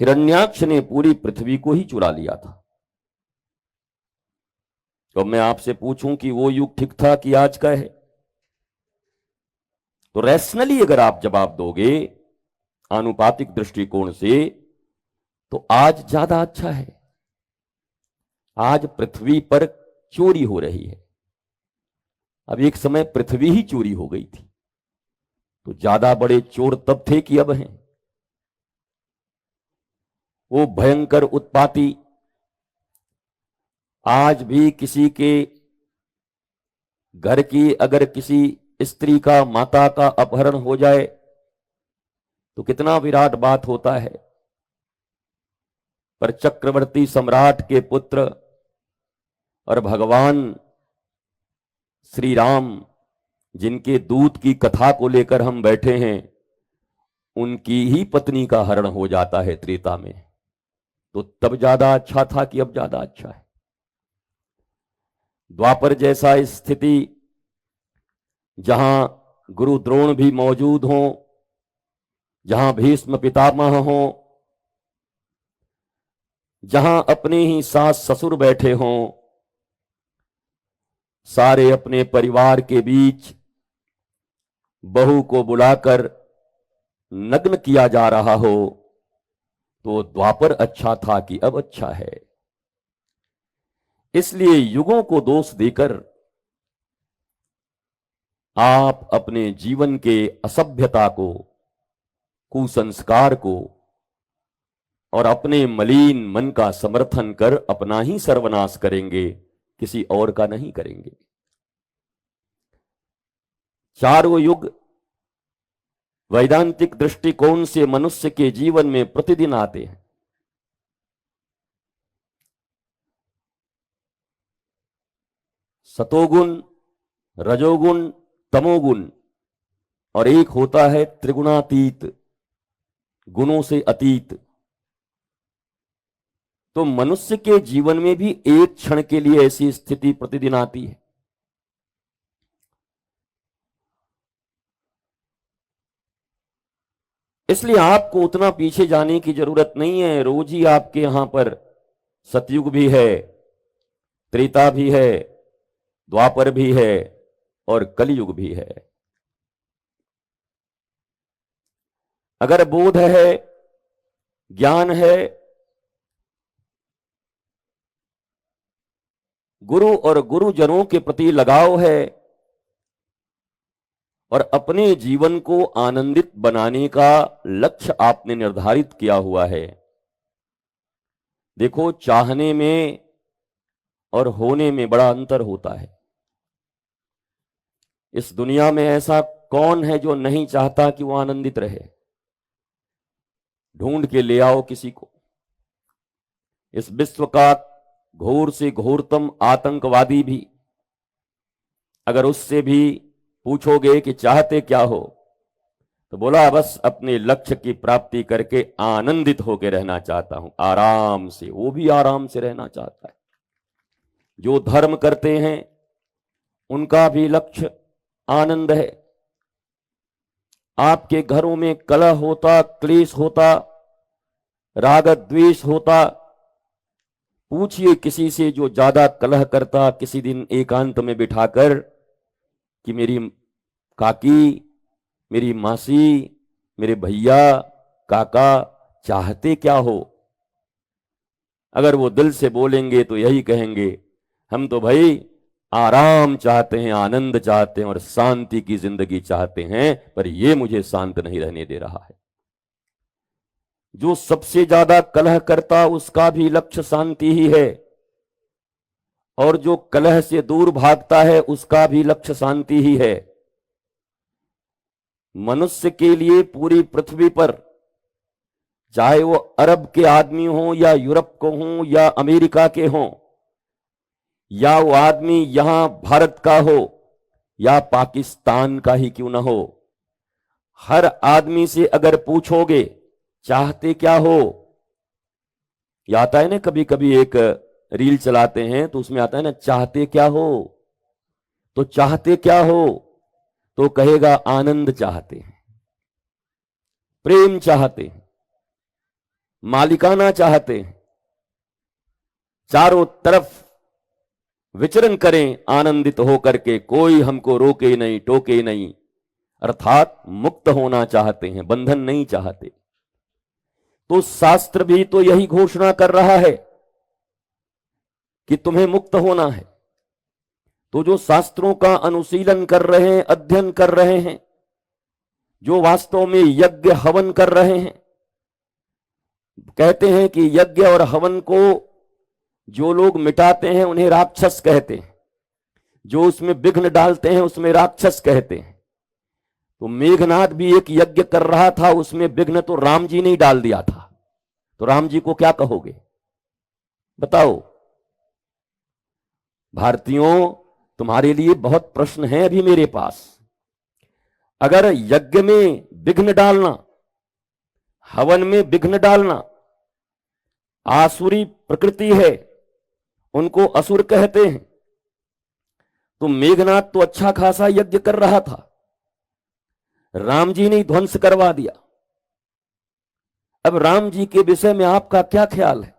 हिरण्याक्ष ने पूरी पृथ्वी को ही चुरा लिया था। तो मैं आपसे पूछूं कि वो युग ठीक था कि आज का है, तो रैशनली अगर आप जवाब दोगे आनुपातिक दृष्टिकोण से, तो आज ज्यादा अच्छा है। आज पृथ्वी पर चोरी हो रही है। अब एक समय पृथ्वी ही चोरी हो गई थी, तो ज्यादा बड़े चोर तब थे कि अब हैं। वो भयंकर उत्पाती आज भी किसी के घर की अगर किसी स्त्री का, माता का अपहरण हो जाए तो कितना विराट बात होता है। पर चक्रवर्ती सम्राट के पुत्र और भगवान श्री राम, जिनके दूत की कथा को लेकर हम बैठे हैं, उनकी ही पत्नी का हरण हो जाता है त्रेता में। तो तब ज्यादा अच्छा था कि अब ज्यादा अच्छा है। द्वापर जैसा स्थिति, जहां गुरु द्रोण भी मौजूद हों, जहां भीष्म पितामह हों, जहां अपने ही सास ससुर बैठे हों, सारे अपने परिवार के बीच बहू को बुलाकर नग्न किया जा रहा हो, तो द्वापर अच्छा था कि अब अच्छा है। इसलिए युगों को दोष देकर आप अपने जीवन के असभ्यता को, कुसंस्कार को और अपने मलिन मन का समर्थन कर अपना ही सर्वनाश करेंगे, किसी और का नहीं करेंगे। चारों युग वैदांतिक दृष्टिकोण से मनुष्य के जीवन में प्रतिदिन आते हैं। सतोगुण, रजोगुण, तमोगुण, और एक होता है त्रिगुणातीत, गुणों से अतीत। तो मनुष्य के जीवन में भी एक क्षण के लिए ऐसी स्थिति प्रतिदिन आती है। इसलिए आपको उतना पीछे जाने की जरूरत नहीं है। रोज ही आपके यहां पर सतयुग भी है, त्रेता भी है, द्वापर भी है और कलयुग भी है। अगर बोध है, ज्ञान है, गुरु और गुरुजनों के प्रति लगाव है और अपने जीवन को आनंदित बनाने का लक्ष्य आपने निर्धारित किया हुआ है। देखो, चाहने में और होने में बड़ा अंतर होता है। इस दुनिया में ऐसा कौन है जो नहीं चाहता कि वो आनंदित रहे? ढूंढ के ले आओ किसी को। इस विश्व का घोर से घोरतम आतंकवादी भी, अगर उससे भी पूछोगे कि चाहते क्या हो, तो बोला बस अपने लक्ष्य की प्राप्ति करके आनंदित होकर रहना चाहता हूं, आराम से। वो भी आराम से रहना चाहता है। जो धर्म करते हैं उनका भी लक्ष्य आनंद है। आपके घरों में कलह होता, क्लेश होता, राग द्वेष होता, पूछिए किसी से जो ज्यादा कलह करता, किसी दिन एकांत में बिठाकर कि मेरी काकी, मेरी मासी, मेरे भैया, काका चाहते क्या हो? अगर वो दिल से बोलेंगे तो यही कहेंगे, हम तो भाई आराम चाहते हैं, आनंद चाहते हैं और शांति की जिंदगी चाहते हैं, पर ये मुझे शांत नहीं रहने दे रहा है। जो सबसे ज्यादा कलह करता उसका भी लक्ष्य शांति ही है, और जो कलह से दूर भागता है उसका भी लक्ष्य शांति ही है। मनुष्य के लिए पूरी पृथ्वी पर, चाहे वो अरब के आदमी हो या यूरोप को हो या अमेरिका के हो, या वो आदमी यहां भारत का हो या पाकिस्तान का ही क्यों ना हो, हर आदमी से अगर पूछोगे चाहते क्या हो, ये आता है ना, कभी कभी एक रील चलाते हैं तो उसमें आता है ना, चाहते क्या हो, तो चाहते क्या हो, तो कहेगा आनंद चाहते हैं, प्रेम चाहते हैं। मालिकाना चाहते हैं, चारों तरफ विचरण करें आनंदित होकर के, कोई हमको रोके नहीं टोके नहीं, अर्थात मुक्त होना चाहते हैं, बंधन नहीं चाहते। तो शास्त्र भी तो यही घोषणा कर रहा है कि तुम्हें मुक्त होना है। तो जो शास्त्रों का अनुशीलन कर रहे हैं, अध्ययन कर रहे हैं, जो वास्तव में यज्ञ हवन कर रहे हैं, कहते हैं कि यज्ञ और हवन को जो लोग मिटाते हैं उन्हें राक्षस कहते हैं, जो उसमें विघ्न डालते हैं उसमें राक्षस कहते हैं। तो मेघनाथ भी एक यज्ञ कर रहा था, उसमें विघ्न तो राम जी ने ही डाल दिया था, तो राम जी को क्या कहोगे बताओ। भारतीयों, तुम्हारे लिए बहुत प्रश्न है अभी मेरे पास। अगर यज्ञ में विघ्न डालना, हवन में विघ्न डालना आसुरी प्रकृति है, उनको असुर कहते हैं, तो मेघनाथ तो अच्छा खासा यज्ञ कर रहा था, राम जी ने ध्वंस करवा दिया। अब राम जी के विषय में आपका क्या ख्याल है?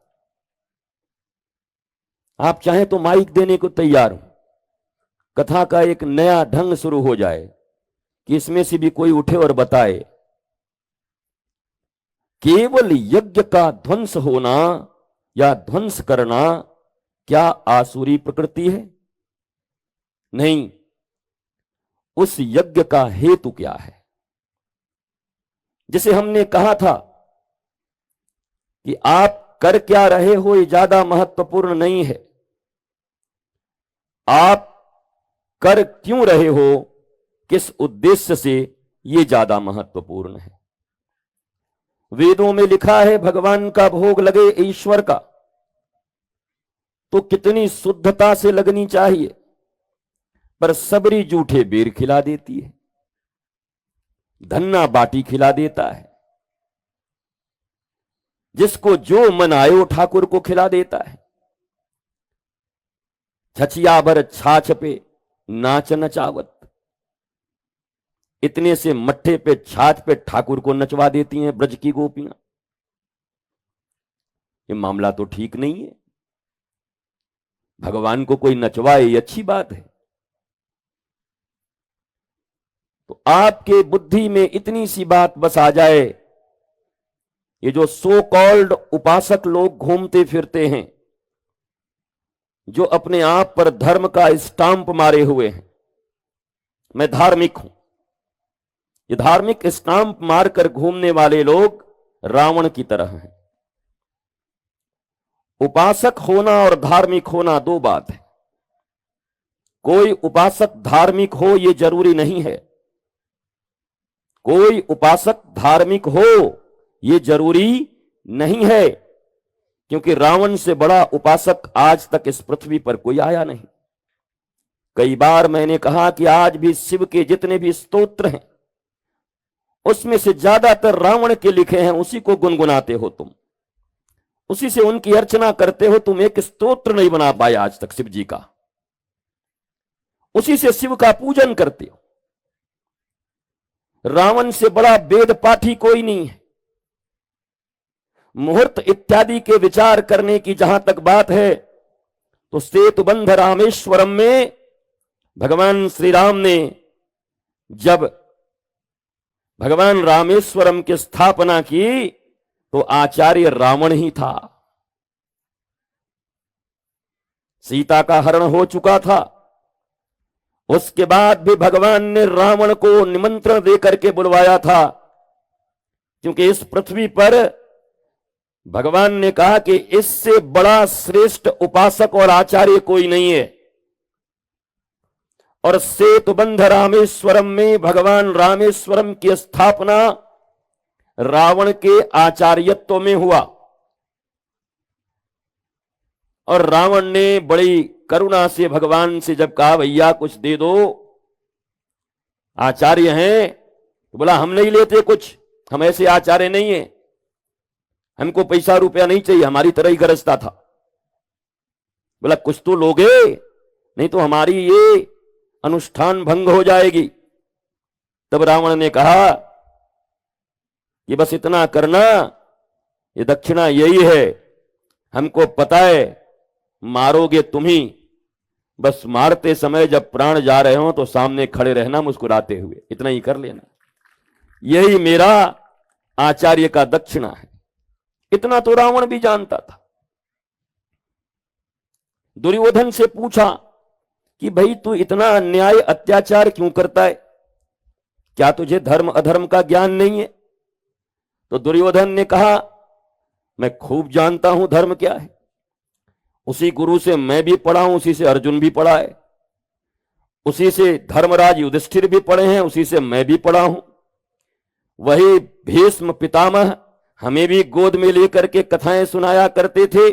आप चाहें तो माइक देने को तैयार हूं, कथा का एक नया ढंग शुरू हो जाए कि इसमें से भी कोई उठे और बताए, केवल यज्ञ का ध्वंस होना या ध्वंस करना क्या आसुरी प्रकृति है? नहीं, उस यज्ञ का हेतु क्या है? जिसे हमने कहा था कि आप कर क्या रहे हो ये ज्यादा महत्वपूर्ण नहीं है, आप कर क्यों रहे हो, किस उद्देश्य से, ये ज्यादा महत्वपूर्ण है। वेदों में लिखा है भगवान का भोग लगे ईश्वर का, तो कितनी शुद्धता से लगनी चाहिए, पर सबरी जूठे बेर खिला देती है, धन्ना बाटी खिला देता है, जिसको जो मन आए वो ठाकुर को खिला देता है। छछिया भर छाछ पे नाच नचावत, इतने से मट्ठे पे छाछ पे ठाकुर को नचवा देती हैं ब्रज की गोपियां। ये मामला तो ठीक नहीं है। भगवान को कोई नचवाए ये अच्छी बात है। तो आपके बुद्धि में इतनी सी बात बस आ जाए, ये जो सो कॉल्ड उपासक लोग घूमते फिरते हैं, जो अपने आप पर धर्म का स्टाम्प मारे हुए हैं, मैं धार्मिक हूं, ये धार्मिक स्टाम्प मारकर घूमने वाले लोग रावण की तरह हैं। उपासक होना और धार्मिक होना दो बात है। कोई उपासक धार्मिक हो ये जरूरी नहीं है, कोई उपासक धार्मिक हो ये जरूरी नहीं है, क्योंकि रावण से बड़ा उपासक आज तक इस पृथ्वी पर कोई आया नहीं। कई बार मैंने कहा कि आज भी शिव के जितने भी स्तोत्र हैं उसमें से ज्यादातर रावण के लिखे हैं, उसी को गुनगुनाते हो तुम, उसी से उनकी अर्चना करते हो। तुम एक स्तोत्र नहीं बना पाए आज तक शिव जी का, उसी से शिव का पूजन करते हो। रावण से बड़ा वेद पाठी कोई नहीं है। मुहूर्त इत्यादि के विचार करने की जहां तक बात है, तो सेतुबंध रामेश्वरम में भगवान श्री राम ने जब भगवान रामेश्वरम की स्थापना की तो आचार्य रावण ही था। सीता का हरण हो चुका था, उसके बाद भी भगवान ने रावण को निमंत्रण देकर के बुलवाया था, क्योंकि इस पृथ्वी पर भगवान ने कहा कि इससे बड़ा श्रेष्ठ उपासक और आचार्य कोई नहीं है। और सेतुबंध रामेश्वरम में भगवान रामेश्वरम की स्थापना रावण के आचार्यत्व में हुआ, और रावण ने बड़ी करुणा से भगवान से जब कहा भैया कुछ दे दो, आचार्य हैं, तो बोला हम नहीं लेते कुछ, हम ऐसे आचार्य नहीं है, हमको पैसा रुपया नहीं चाहिए, हमारी तरह ही गरजता था। बोला कुछ तो लोगे, नहीं तो हमारी ये अनुष्ठान भंग हो जाएगी। तब रावण ने कहा कि बस इतना करना ये दक्षिणा यही है, हमको पता है मारोगे तुम ही, बस मारते समय जब प्राण जा रहे हो तो सामने खड़े रहना मुस्कुराते हुए, इतना ही कर लेना। यही मेरा आचार्य का दक्षिणा है। इतना तो रावण भी जानता था। दुर्योधन से पूछा कि भाई तू इतना अन्याय अत्याचार क्यों करता है, क्या तुझे धर्म अधर्म का ज्ञान नहीं है? तो दुर्योधन ने कहा मैं खूब जानता हूं धर्म क्या है, उसी गुरु से मैं भी पढ़ा हूं, उसी से अर्जुन भी पढ़ा है, उसी से धर्मराज युधिष्ठिर भी पढ़े हैं, उसी से मैं भी पढ़ा हूं। वही भीष्म पितामह हमें भी गोद में लेकर के कथाएं सुनाया करते थे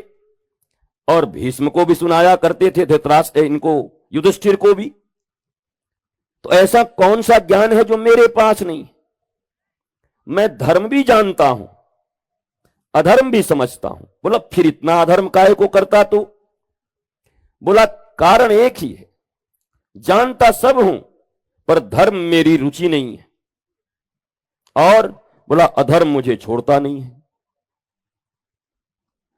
और भीष्म को भी सुनाया करते थे, धृतराष्ट्र इनको युधिष्ठिर को भी। तो ऐसा कौन सा ज्ञान है जो मेरे पास नहीं? मैं धर्म भी जानता हूं, अधर्म भी समझता हूं। बोला फिर इतना अधर्म काहे को करता तू? बोला कारण एक ही है, जानता सब हूं पर धर्म मेरी रुचि नहीं है, और बोला अधर्म मुझे छोड़ता नहीं है।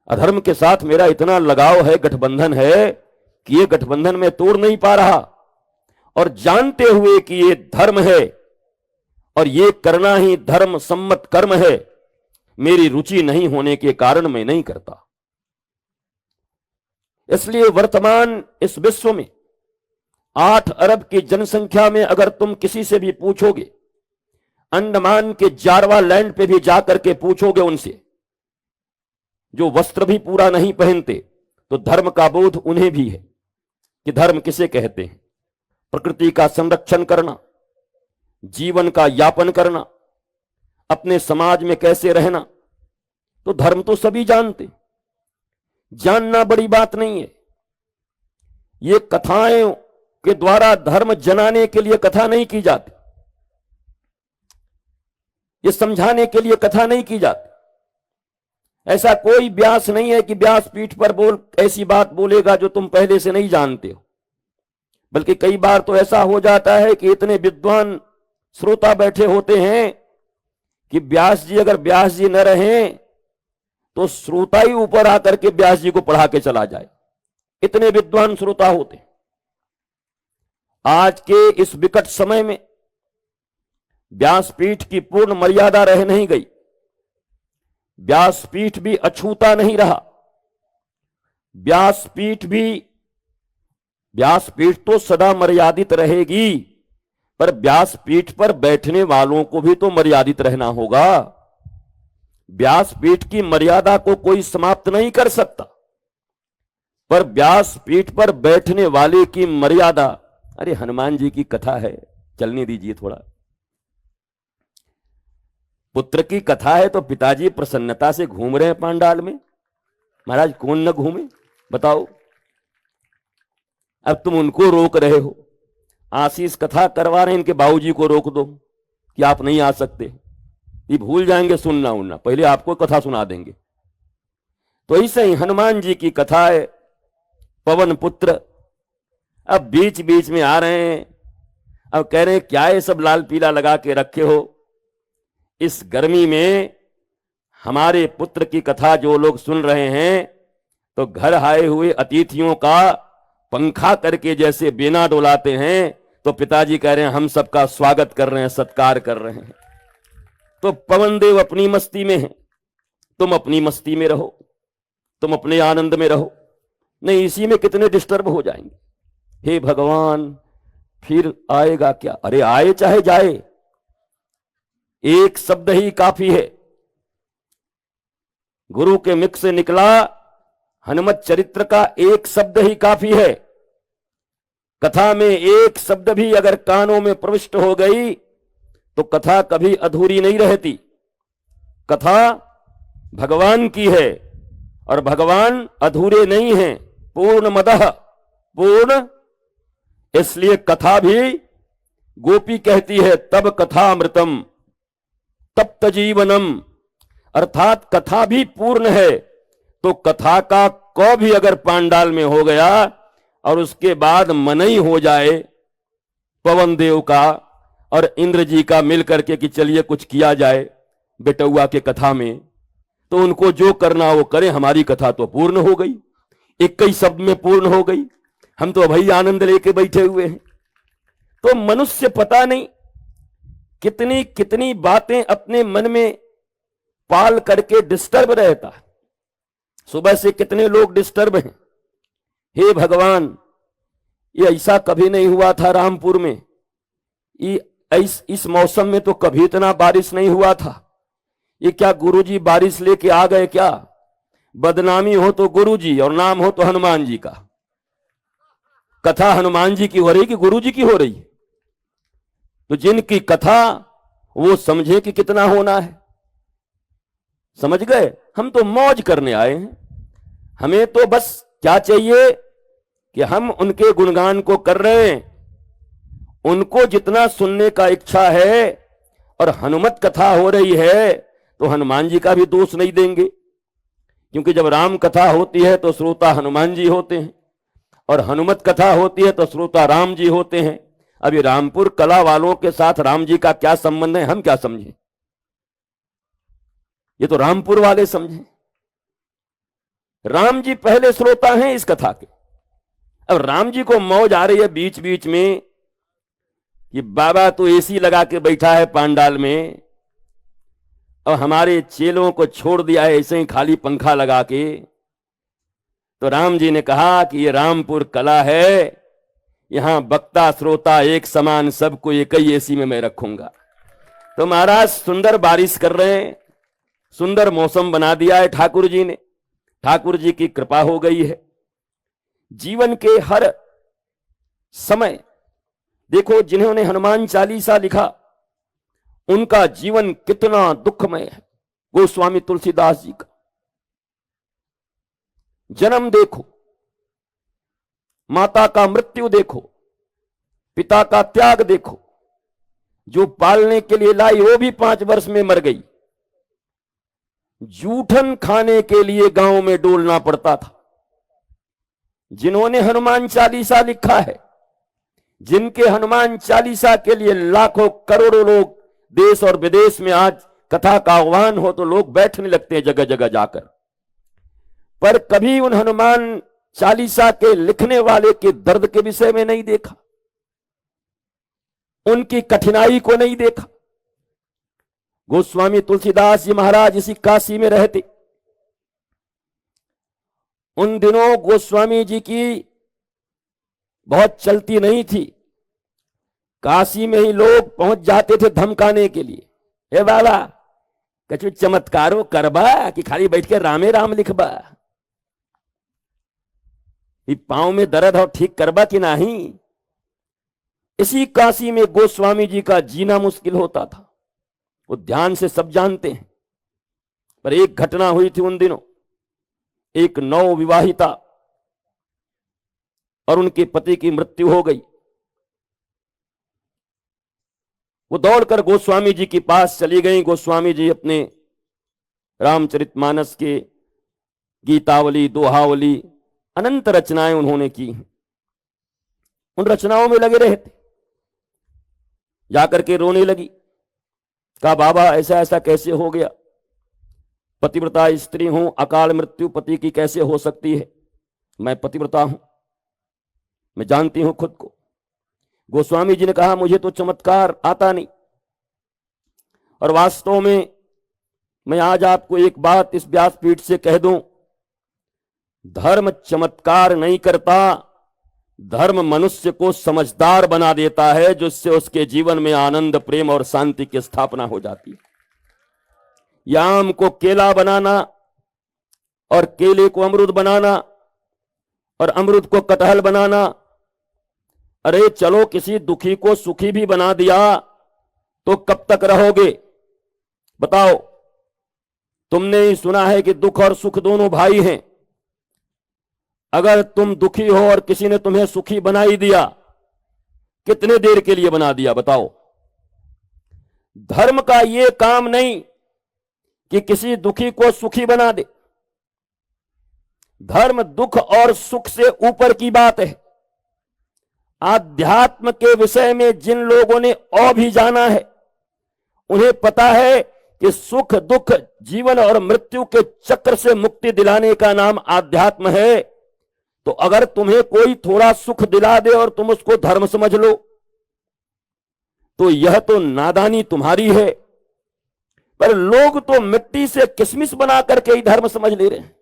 अधर्म के साथ मेरा इतना लगाव है, गठबंधन है कि ये गठबंधन मैं तोड़ नहीं पा रहा, और जानते हुए कि ये धर्म है और ये करना ही धर्म सम्मत कर्म है, मेरी रुचि नहीं होने के कारण मैं नहीं करता। इसलिए वर्तमान इस विश्व में 8 अरब की जनसंख्या में अगर तुम किसी से भी पूछोगे, अंडमान के जारवा लैंड पे भी जाकर के पूछोगे उनसे, जो वस्त्र भी पूरा नहीं पहनते, तो धर्म का बोध उन्हें भी है कि धर्म किसे कहते हैं। प्रकृति का संरक्षण करना, जीवन का यापन करना, अपने समाज में कैसे रहना, तो धर्म तो सभी जानते। जानना बड़ी बात नहीं है। ये कथाएं के द्वारा धर्म जनाने के लिए कथा नहीं की जाती, ये समझाने के लिए कथा नहीं की जाती। ऐसा कोई व्यास नहीं है कि व्यास पीठ पर बोल ऐसी बात बोलेगा जो तुम पहले से नहीं जानते हो। बल्कि कई बार तो ऐसा हो जाता है कि इतने विद्वान श्रोता बैठे होते हैं कि व्यास जी अगर व्यास जी न रहें तो श्रोता ही ऊपर आकर के व्यास जी को पढ़ा के चला जाए, इतने विद्वान श्रोता होते। आज के इस विकट समय में व्यासपीठ की पूर्ण मर्यादा रह नहीं गई, व्यासपीठ भी अछूता नहीं रहा। व्यासपीठ तो सदा मर्यादित रहेगी, पर व्यासपीठ पर बैठने वालों को भी तो मर्यादित रहना होगा। व्यासपीठ की मर्यादा को कोई समाप्त नहीं कर सकता, पर व्यासपीठ पर बैठने वाले की मर्यादा, अरे हनुमान जी की कथा है, चलने दीजिए थोड़ा। पुत्र की कथा है तो पिताजी प्रसन्नता से घूम रहे हैं पांडाल में, महाराज कौन न घूमे बताओ। अब तुम उनको रोक रहे हो, आशीष कथा करवा रहे हैं, इनके बाबूजी को रोक दो कि आप नहीं आ सकते, ये भूल जाएंगे सुनना उनना, पहले आपको कथा सुना देंगे। तो ऐसे ही हनुमान जी की कथा है, पवन पुत्र। अब बीच बीच में आ रहे हैं, अब कह रहे हैं क्या ये सब लाल पीला लगा के रखे हो, इस गर्मी में हमारे पुत्र की कथा जो लोग सुन रहे हैं तो घर आए हुए अतिथियों का पंखा करके जैसे बेना डोलाते हैं, तो पिताजी कह रहे हैं हम सबका स्वागत कर रहे हैं, सत्कार कर रहे हैं। तो पवन देव अपनी मस्ती में हैं, तुम अपनी मस्ती में रहो, तुम अपने आनंद में रहो, नहीं इसी में कितने डिस्टर्ब हो जाएंगे। हे भगवान फिर आएगा क्या? अरे आए चाहे जाए, एक शब्द ही काफी है। गुरु के मुख से निकला हनुमत चरित्र का एक शब्द ही काफी है। कथा में एक शब्द भी अगर कानों में प्रविष्ट हो गई तो कथा कभी अधूरी नहीं रहती। कथा भगवान की है और भगवान अधूरे नहीं हैं, पूर्ण मदः पूर्ण। इसलिए कथा भी गोपी कहती है तब कथामृतम तप्त जीवनम, अर्थात कथा भी पूर्ण है। तो कथा का क भी अगर पांडाल में हो गया और उसके बाद मनई हो जाए पवन देव का और इंद्र जी का मिल करके कि चलिए कुछ किया जाए बेटुआ के कथा में, तो उनको जो करना वो करें, हमारी कथा तो पूर्ण हो गई, 21 शब्द में पूर्ण हो गई, हम तो भाई आनंद लेके बैठे हुए हैं। तो मनुष्य पता नहीं कितनी कितनी बातें अपने मन में पाल करके डिस्टर्ब रहता है। सुबह से कितने लोग डिस्टर्ब हैं। हे भगवान, ये ऐसा कभी नहीं हुआ था रामपुर में, इस मौसम में तो कभी इतना बारिश नहीं हुआ था। ये क्या गुरुजी बारिश लेके आ गए क्या? बदनामी हो तो गुरुजी और नाम हो तो हनुमान जी का। कथा हनुमान जी की हो रही कि गुरुजी की हो रही? तो जिनकी कथा वो समझे कि कितना होना है। समझ गए? हम तो मौज करने आए हैं। हमें तो बस क्या चाहिए कि हम उनके गुणगान को कर रहे हैं, उनको जितना सुनने का इच्छा है, और हनुमत कथा हो रही है तो हनुमान जी का भी दोष नहीं देंगे, क्योंकि जब राम कथा होती है तो श्रोता हनुमान जी होते हैं, और हनुमत कथा होती है तो श्रोता राम जी होते हैं। अभी रामपुर कला वालों के साथ राम जी का क्या संबंध है, हम क्या समझें? ये तो रामपुर वाले समझें। राम जी पहले श्रोता हैं इस कथा के। अब राम जी को मौज आ रही है बीच बीच में कि बाबा तो एसी लगा के बैठा है पांडाल में, और हमारे चेलों को छोड़ दिया है ऐसे ही खाली पंखा लगा के। तो राम जी ने कहा कि ये रामपुर कला है, यहां वक्ता श्रोता एक समान, सबको एक ही एसी में मैं रखूंगा। तो महाराज सुंदर बारिश कर रहे हैं, सुंदर मौसम बना दिया है ठाकुर जी ने। ठाकुर जी की कृपा हो गई है। जीवन के हर समय देखो, जिन्होंने हनुमान चालीसा लिखा उनका जीवन कितना दुखमय है। गोस्वामी तुलसीदास जी का जन्म देखो, माता का मृत्यु देखो, पिता का त्याग देखो, जो पालने के लिए लाई वो भी 5 वर्ष में मर गई। जूठन खाने के लिए गांव में डोलना पड़ता था। जिन्होंने हनुमान चालीसा लिखा है, जिनके हनुमान चालीसा के लिए लाखों करोड़ों लोग देश और विदेश में आज कथा का आह्वान हो तो लोग बैठने लगते हैं जगह जगह जाकर, पर कभी उन हनुमान चालीसा के लिखने वाले के दर्द के विषय में नहीं देखा, उनकी कठिनाई को नहीं देखा। गोस्वामी तुलसीदास जी महाराज इसी काशी में रहते। उन दिनों गोस्वामी जी की बहुत चलती नहीं थी। काशी में ही लोग पहुंच जाते थे धमकाने के लिए। हे बाबा, कछु चमत्कारो करबा कि खाली बैठ के रामे राम लिखबा? पांव में दर्द हो ठीक करबा कि नहीं? इसी काशी में गोस्वामी जी का जीना मुश्किल होता था। वो ध्यान से सब जानते हैं। पर एक घटना हुई थी उन दिनों। एक नव विवाहिता और उनके पति की मृत्यु हो गई। वो दौड़कर गोस्वामी जी के पास चली गई। गोस्वामी जी अपने रामचरितमानस के गीतावली, दोहावली, अनंत रचनाएं उन्होंने की। उन रचनाओं में लगे रहे थे। जाकर के रोने लगी। कहा, बाबा ऐसा ऐसा कैसे हो गया? पतिव्रता स्त्री हूं, अकाल मृत्यु पति की कैसे हो सकती है? मैं पतिव्रता हूं, मैं जानती हूं खुद को। गोस्वामी जी ने कहा, मुझे तो चमत्कार आता नहीं, और वास्तव में मैं आज आपको एक बात इस व्यासपीठ से कह दूं, धर्म चमत्कार नहीं करता, धर्म मनुष्य को समझदार बना देता है, जिससे उसके जीवन में आनंद, प्रेम और शांति की स्थापना हो जाती है। या आम को केला बनाना और केले को अमरूद बनाना और अमरूद को कटहल बनाना, अरे चलो किसी दुखी को सुखी भी बना दिया तो कब तक रहोगे? बताओ। तुमने ही सुना है कि दुख और सुख दोनों भाई हैं। अगर तुम दुखी हो और किसी ने तुम्हें सुखी बना ही दिया, कितने देर के लिए बना दिया बताओ? धर्म का यह काम नहीं कि किसी दुखी को सुखी बना दे। धर्म दुख और सुख से ऊपर की बात है। आध्यात्म के विषय में जिन लोगों ने और भी जाना है, उन्हें पता है कि सुख दुख जीवन और मृत्यु के चक्र से मुक्ति दिलाने का नाम आध्यात्म है, तो अगर तुम्हें कोई थोड़ा सुख दिला दे और तुम उसको धर्म समझ लो, तो यह तो नादानी तुम्हारी है। पर लोग तो मिट्टी से किशमिश बना करके ही धर्म समझ ले रहे हैं।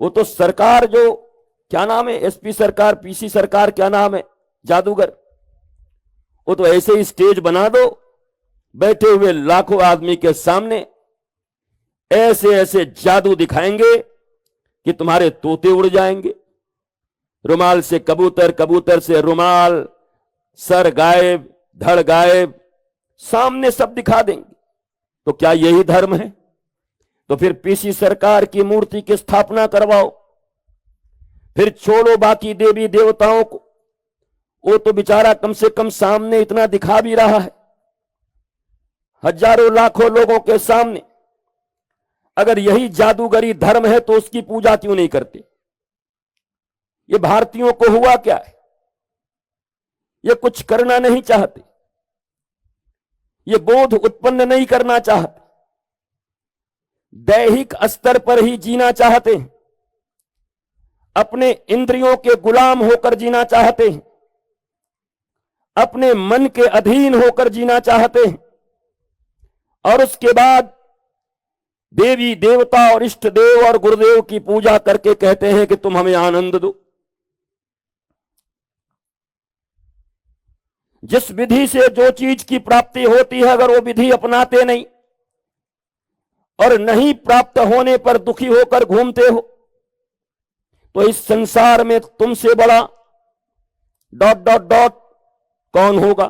वो तो सरकार, जो क्या नाम है, एसपी सरकार, पीसी सरकार, क्या नाम है, जादूगर, वो तो ऐसे ही स्टेज बना दो, बैठे हुए लाखों आदमी के सामने ऐसे ऐसे जादू दिखाएंगे कि तुम्हारे तोते उड़ जाएंगे। रुमाल से कबूतर, कबूतर से रुमाल, सर गायब, धड़ गायब, सामने सब दिखा देंगे। तो क्या यही धर्म है? तो फिर पीसी सरकार की मूर्ति की स्थापना करवाओ, फिर छोड़ो बाकी देवी देवताओं को। वो तो बेचारा कम से कम सामने इतना दिखा भी रहा है, हजारों लाखों लोगों के सामने। अगर यही जादूगरी धर्म है तो उसकी पूजा क्यों नहीं करते? ये भारतीयों को हुआ क्या है? ये कुछ करना नहीं चाहते, ये बोध उत्पन्न नहीं करना चाहते, दैहिक स्तर पर ही जीना चाहते हैं, अपने इंद्रियों के गुलाम होकर जीना चाहते हैं, अपने मन के अधीन होकर जीना चाहते हैं, और उसके बाद देवी देवता और इष्ट देव और गुरुदेव की पूजा करके कहते हैं कि तुम हमें आनंद दो। जिस विधि से जो चीज की प्राप्ति होती है, अगर वो विधि अपनाते नहीं और नहीं प्राप्त होने पर दुखी होकर घूमते हो, तो इस संसार में तुमसे बड़ा ... कौन होगा?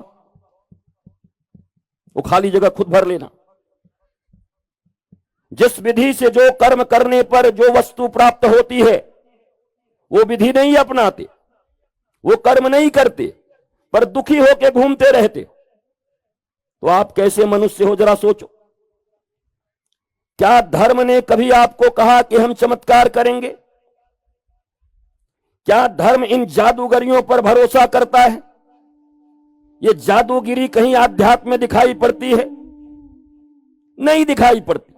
वो खाली जगह खुद भर लेना। जिस विधि से जो कर्म करने पर जो वस्तु प्राप्त होती है, वो विधि नहीं अपनाते, वो कर्म नहीं करते, पर दुखी होकर घूमते रहते, तो आप कैसे मनुष्य हो? जरा सोचो। क्या धर्म ने कभी आपको कहा कि हम चमत्कार करेंगे? क्या धर्म इन जादूगरियों पर भरोसा करता है? ये जादूगिरी कहीं आध्यात्म में दिखाई पड़ती है? नहीं दिखाई पड़ती,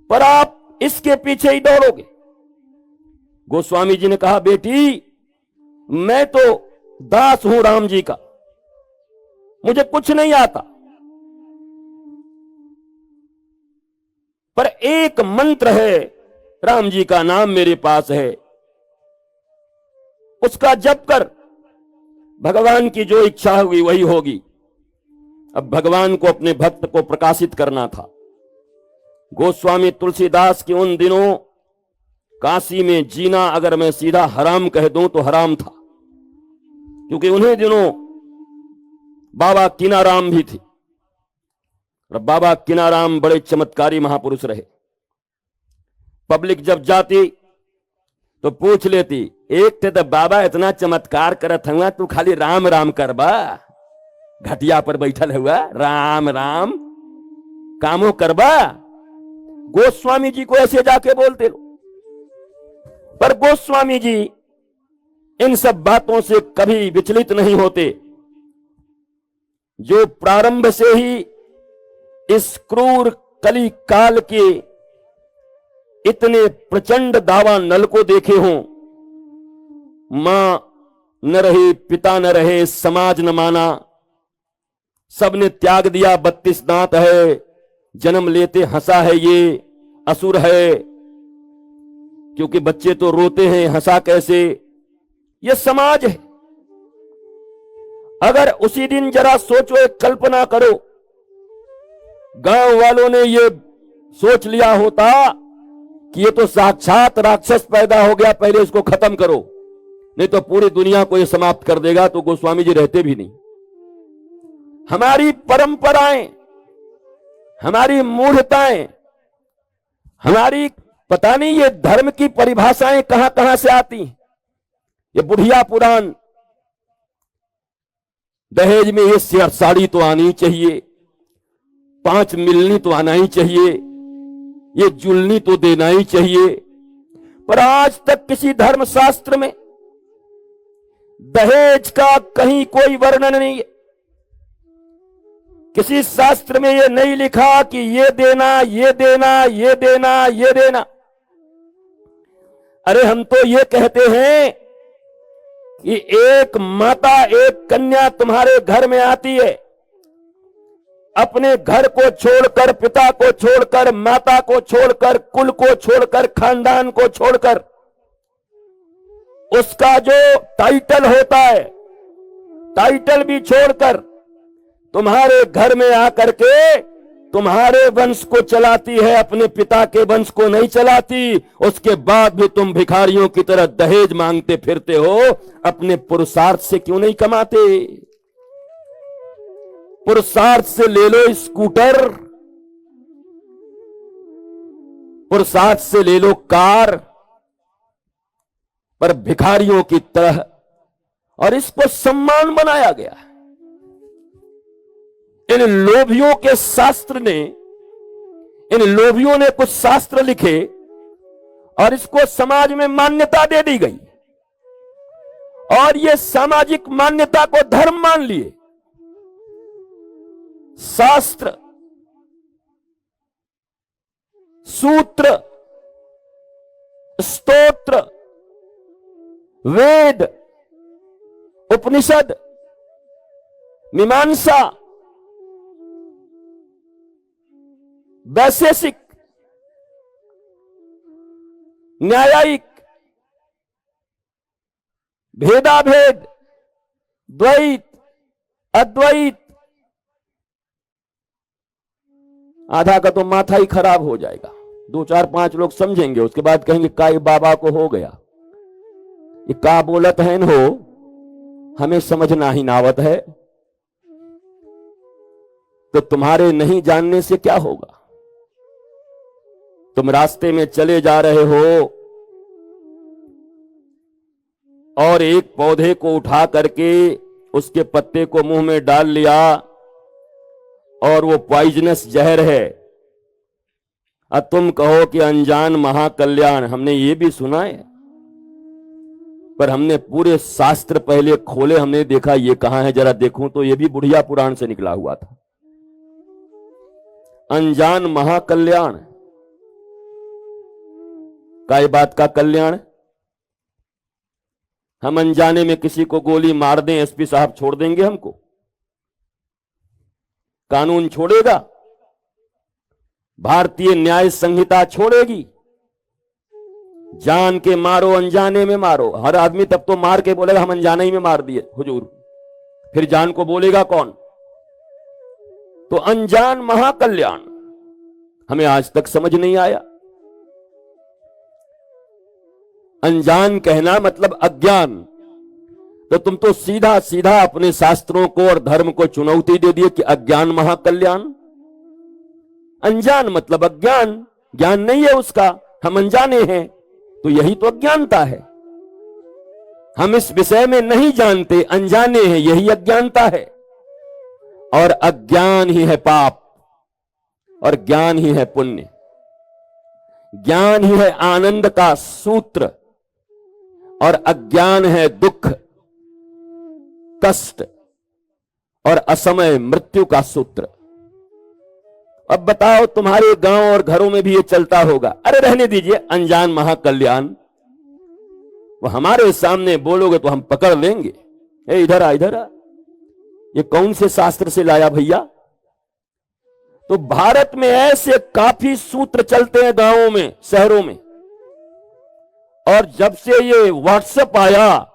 पर आप इसके पीछे ही दौड़ोगे। गोस्वामी जी ने कहा, बेटी मैं तो दास हूं राम जी का, मुझे कुछ नहीं आता, पर एक मंत्र है, राम जी का नाम मेरे पास है, उसका जप कर, भगवान की जो इच्छा होगी वही होगी। अब भगवान को अपने भक्त को प्रकाशित करना था। गोस्वामी तुलसीदास के उन दिनों काशी में जीना अगर मैं सीधा हराम कह दूं तो हराम था, क्योंकि उन्हीं दिनों बाबा कीनाराम भी थे, और बाबा कीनाराम बड़े चमत्कारी महापुरुष रहे। पब्लिक जब जाती तो पूछ लेती, एक थे तो बाबा इतना चमत्कार करत हुआ, तू खाली राम राम करबा, घटिया पर बैठल हुआ, राम राम कामो करबा। गोस्वामी जी को ऐसे जाके बोलते लो, पर गोस्वामी जी इन सब बातों से कभी विचलित नहीं होते। जो प्रारंभ से ही इस क्रूर कली काल के इतने प्रचंड दावा नल को देखे हों, मां न रही, पिता न रहे, समाज न माना, सबने त्याग दिया, 32 दांत है, जन्म लेते हंसा है, ये असुर है, क्योंकि बच्चे तो रोते हैं, हंसा कैसे, ये समाज है। अगर उसी दिन जरा सोचो, एक कल्पना करो, गांव वालों ने ये सोच लिया होता कि ये तो साक्षात राक्षस पैदा हो गया, पहले इसको खत्म करो, नहीं तो पूरी दुनिया को ये समाप्त कर देगा, तो गोस्वामी जी रहते भी नहीं। हमारी परंपराएं, हमारी मूढ़ताएं, हमारी पता नहीं ये धर्म की परिभाषाएं कहां कहां से आती। ये बुढ़िया पुराण, दहेज में ये साड़ी तो आनी चाहिए, 5 मिलनी तो आना ही चाहिए, ये जुलनी तो देना ही चाहिए, पर आज तक किसी धर्म शास्त्र में दहेज का कहीं कोई वर्णन नहीं है। किसी शास्त्र में ये नहीं लिखा कि ये देना, ये देना, ये देना, ये देना। अरे हम तो ये कहते हैं कि एक माता, एक कन्या तुम्हारे घर में आती है, अपने घर को छोड़कर, पिता को छोड़कर, माता को छोड़कर, कुल को छोड़कर, खानदान को छोड़कर, उसका जो टाइटल होता है, टाइटल भी छोड़कर तुम्हारे घर में आकर के तुम्हारे वंश को चलाती है, अपने पिता के वंश को नहीं चलाती। उसके बाद भी तुम भिखारियों की तरह दहेज मांगते फिरते हो। अपने पुरुषार्थ से क्यों नहीं कमाते? पुरुषार्थ से ले लो स्कूटर, पुरुषार्थ से ले लो कार, पर भिखारियों की तरह। और इसको सम्मान बनाया गया। इन लोभियों के शास्त्र ने, इन लोभियों ने कुछ शास्त्र लिखे और इसको समाज में मान्यता दे दी गई, और ये सामाजिक मान्यता को धर्म मान लिए। शास्त्र, सूत्र, स्तोत्र, वेद, उपनिषद, मीमांसा, वैशेषिक, न्यायिक, भेदाभेद, द्वैत, अद्वैत, आधा का तो माथा ही खराब हो जाएगा। 2 4 5 लोग समझेंगे, उसके बाद कहेंगे काई बाबा को हो गया, ये का बोलत है न हो, हमें समझना ही नावत है। तो तुम्हारे नहीं जानने से क्या होगा? तुम रास्ते में चले जा रहे हो और एक पौधे को उठा करके उसके पत्ते को मुंह में डाल लिया और वो पॉइजनस जहर है। अब तुम कहो कि अनजान महाकल्याण, हमने ये भी सुना है, पर हमने पूरे शास्त्र पहले खोले, हमने देखा ये कहां है, जरा देखूं तो ये भी बुढ़िया पुराण से निकला हुआ था। अनजान महाकल्याण, काय बात का कल्याण? हम अनजाने में किसी को गोली मार दें, एसपी साहब छोड़ देंगे हमको? कानून छोड़ेगा? भारतीय न्याय संहिता छोड़ेगी? जान के मारो, अनजाने में मारो। हर आदमी तब तो मार के बोलेगा हम अनजाने ही में मार दिए हुजूर, फिर जान को बोलेगा कौन? तो अनजान महाकल्याण हमें आज तक समझ नहीं आया। अनजान कहना मतलब अज्ञान। तो तुम तो सीधा सीधा अपने शास्त्रों को और धर्म को चुनौती दे दिए कि अज्ञान महाकल्याण। अनजान मतलब अज्ञान, ज्ञान नहीं है उसका, हम अनजाने हैं, तो यही तो अज्ञानता है। हम इस विषय में नहीं जानते, अनजाने हैं, यही अज्ञानता है। और अज्ञान ही है पाप और ज्ञान ही है पुण्य। ज्ञान ही है आनंद का सूत्र और अज्ञान है दुख, कष्ट और असमय मृत्यु का सूत्र। अब बताओ, तुम्हारे गांव और घरों में भी ये चलता होगा। अरे रहने दीजिए, अनजान महाकल्याण, वो हमारे सामने बोलोगे तो हम पकड़ लेंगे। ए इधर आ, इधर आ, ये कौन से शास्त्र से लाया भैया? तो भारत में ऐसे काफी सूत्र चलते हैं गांवों में, शहरों में। और जब से ये व्हाट्सएप आया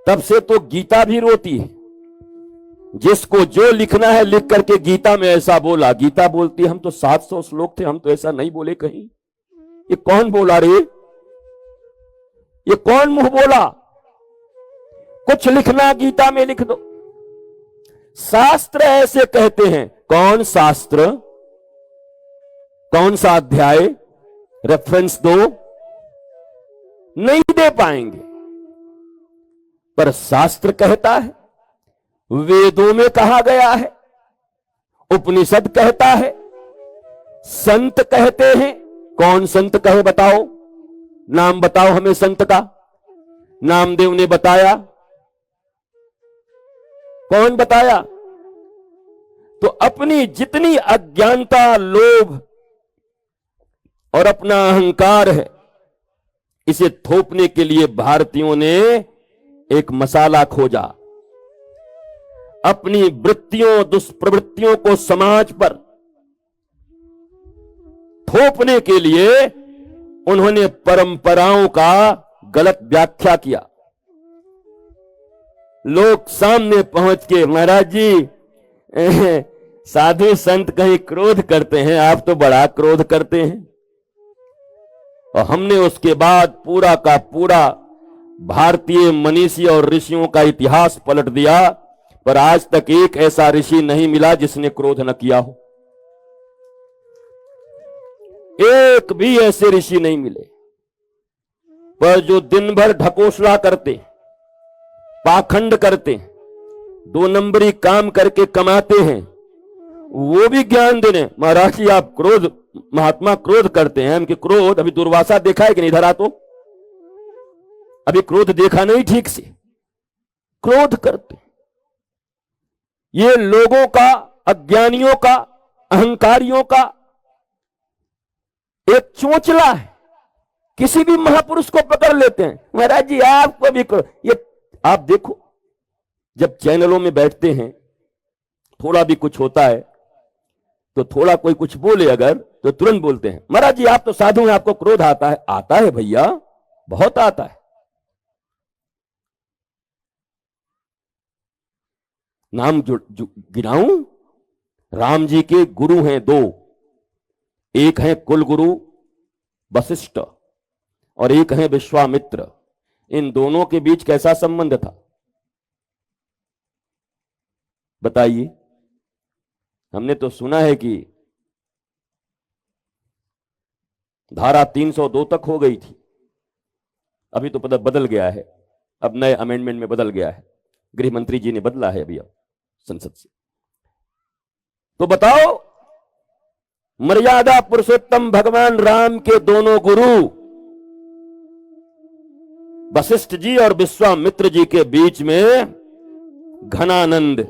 तब से तो गीता भी रोती है। जिसको जो लिखना है लिख करके गीता में ऐसा बोला, गीता बोलती है हम तो 700 श्लोक थे, हम तो ऐसा नहीं बोले कहीं। ये कौन बोला रे? ये कौन मुंह बोला? कुछ लिखना गीता में लिख दो। शास्त्र ऐसे कहते हैं। कौन शास्त्र? कौन सा अध्याय? रेफरेंस दो, नहीं दे पाएंगे। पर शास्त्र कहता है, वेदों में कहा गया है, उपनिषद कहता है, संत कहते हैं। कौन संत कहे बताओ? नाम बताओ हमें संत का। नामदेव ने बताया? कौन बताया? तो अपनी जितनी अज्ञानता, लोभ और अपना अहंकार है, इसे थोपने के लिए भारतीयों ने एक मसाला खोजा। अपनी वृत्तियों, दुष्प्रवृत्तियों को समाज पर थोपने के लिए उन्होंने परंपराओं का गलत व्याख्या किया। लोग सामने पहुंच के, महाराज जी साधु संत कहीं क्रोध करते हैं, आप तो बड़ा क्रोध करते हैं। और हमने उसके बाद पूरा का पूरा भारतीय मनीषी और ऋषियों का इतिहास पलट दिया, पर आज तक एक ऐसा ऋषि नहीं मिला जिसने क्रोध न किया हो। एक भी ऐसे ऋषि नहीं मिले, पर जो दिन भर ढकोसला करते, पाखंड करते, दो नंबरी काम करके कमाते हैं, वो भी ज्ञान देने, महाराज जी आप क्रोध, महात्मा क्रोध करते हैं। कि क्रोध अभी दुर्वासा देखा है कि नहीं? इधर आ तो, अभी क्रोध देखा नहीं ठीक से, क्रोध करते। ये लोगों का, अज्ञानियों का, अहंकारियों का एक चोंचला है। किसी भी महापुरुष को पकड़ लेते हैं, महाराज जी आपको भी क्रोध। ये आप देखो, जब चैनलों में बैठते हैं, थोड़ा भी कुछ होता है तो थोड़ा कोई कुछ बोले अगर, तो तुरंत बोलते हैं, महाराज जी आप तो साधु हैं, आपको क्रोध आता है। आता है भैया, बहुत आता है। नाम जो गिनाऊं, राम जी के गुरु हैं दो, एक है कुल गुरु वशिष्ठ और एक है विश्वामित्र। इन दोनों के बीच कैसा संबंध था बताइए? हमने तो सुना है कि धारा 302 तक हो गई थी, अभी तो पता बदल गया है, अब नए अमेंडमेंट में बदल गया है, गृह मंत्री जी ने बदला है अभी अब संसद से। तो बताओ, मर्यादा पुरुषोत्तम भगवान राम के दोनों गुरु वशिष्ठ जी और विश्वामित्र जी के बीच में घनानंद।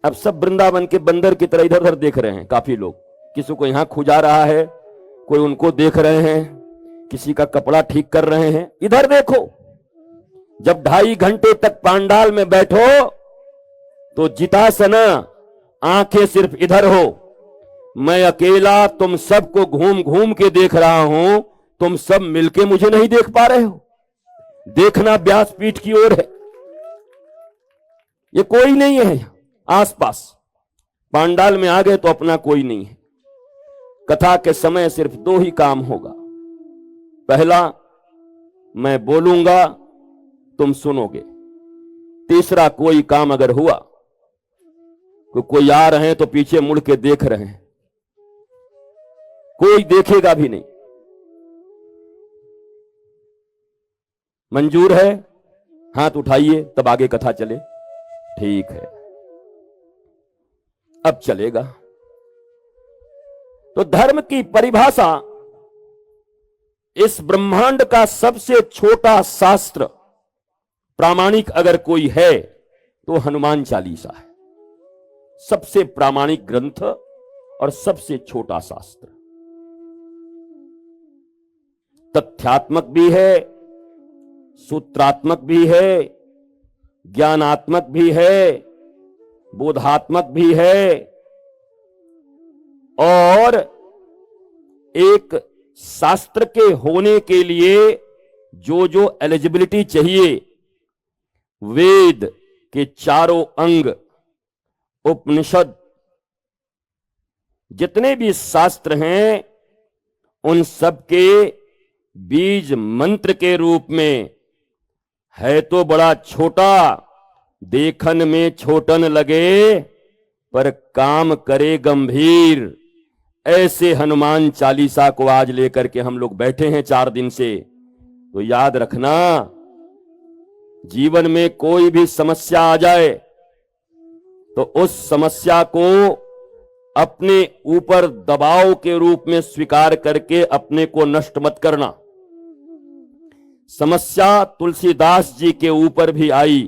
अब सब वृंदावन के बंदर की तरह इधर उधर देख रहे हैं। काफी लोग, किसी को यहां खुजा रहा है, कोई उनको देख रहे हैं, किसी का कपड़ा ठीक कर रहे हैं। इधर देखो, जब 2.5 घंटे तक पांडाल में बैठो तो जितासना आंखें सिर्फ इधर हो, मैं अकेला तुम सबको घूम घूम के देख रहा हूं, तुम सब मिलके मुझे नहीं देख पा रहे हो। देखना व्यासपीठ की ओर है, ये कोई नहीं है आसपास। पांडाल में आ गए तो अपना कोई नहीं है। कथा के समय सिर्फ 2 ही काम होगा। पहला, मैं बोलूंगा, तुम सुनोगे। तीसरा, कोई काम अगर हुआ, कोई आ रहे हैं तो पीछे मुड़ के देख रहे हैं, कोई देखेगा भी नहीं। मंजूर है? हाथ उठाइए, तब आगे कथा चले। ठीक है, अब चलेगा। तो धर्म की परिभाषा, इस ब्रह्मांड का सबसे छोटा शास्त्र प्रामाणिक अगर कोई है तो हनुमान चालीसा है। सबसे प्रामाणिक ग्रंथ और सबसे छोटा शास्त्र। तथ्यात्मक भी है, सूत्रात्मक भी है, ज्ञानात्मक भी है, बोधात्मक भी है, और एक शास्त्र के होने के लिए जो जो एलिजिबिलिटी चाहिए, वेद के चारों अंग, उपनिषद, जितने भी शास्त्र हैं, उन सब के बीज मंत्र के रूप में है तो बड़ा छोटा, देखन में छोटन लगे पर काम करे गंभीर। ऐसे हनुमान चालीसा को आज लेकर के हम लोग बैठे हैं 4 दिन से। तो याद रखना, जीवन में कोई भी समस्या आ जाए तो उस समस्या को अपने ऊपर दबाव के रूप में स्वीकार करके अपने को नष्ट मत करना। समस्या तुलसीदास जी के ऊपर भी आई,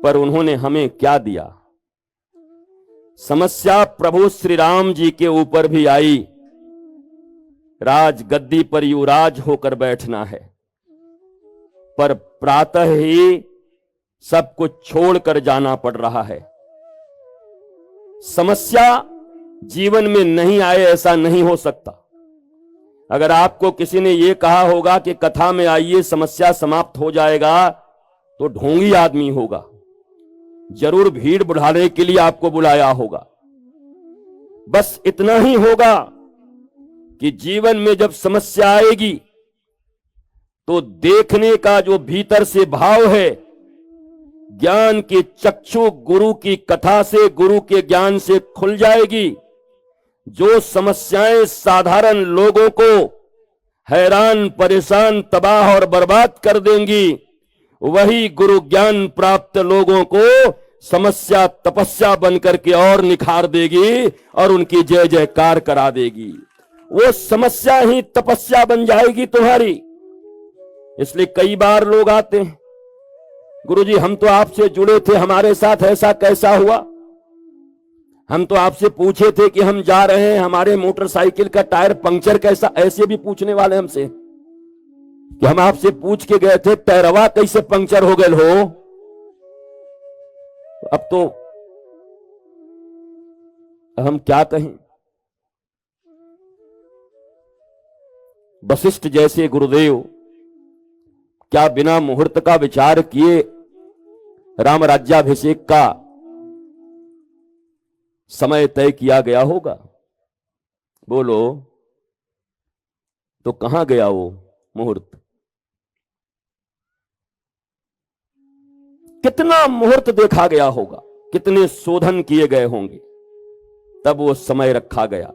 पर उन्होंने हमें क्या दिया। समस्या प्रभु श्री राम जी के ऊपर भी आई। राज गद्दी पर युवराज होकर बैठना है, पर प्रातः ही सब कुछ छोड़कर जाना पड़ रहा है। समस्या जीवन में नहीं आए ऐसा नहीं हो सकता। अगर आपको किसी ने यह कहा होगा कि कथा में आइए समस्या समाप्त हो जाएगा, तो ढोंगी आदमी होगा। जरूर भीड़ बढ़ाने के लिए आपको बुलाया होगा। बस इतना ही होगा कि जीवन में जब समस्या आएगी तो देखने का जो भीतर से भाव है, ज्ञान की चक्षु गुरु की कथा से, गुरु के ज्ञान से खुल जाएगी। जो समस्याएं साधारण लोगों को हैरान, परेशान, तबाह और बर्बाद कर देंगी, वही गुरु ज्ञान प्राप्त लोगों को समस्या तपस्या बनकर के और निखार देगी और उनकी जय जयकार करा देगी। वो समस्या ही तपस्या बन जाएगी तुम्हारी। इसलिए कई बार लोग आते हैं, गुरुजी हम तो आपसे जुड़े थे, हमारे साथ ऐसा कैसा हुआ। हम तो आपसे पूछे थे कि हम जा रहे हैं, हमारे मोटरसाइकिल का टायर पंक्चर कैसा। ऐसे भी पूछने वाले हमसे कि हम आपसे पूछ के गए थे टायरवा कैसे पंक्चर हो गए हो। अब तो हम क्या कहें। वशिष्ठ जैसे गुरुदेव क्या बिना मुहूर्त का विचार किए राम राज्याभिषेक का समय तय किया गया होगा। बोलो तो कहां गया वो मुहूर्त। कितना मुहूर्त देखा गया होगा, कितने शोधन किए गए होंगे, तब वो समय रखा गया।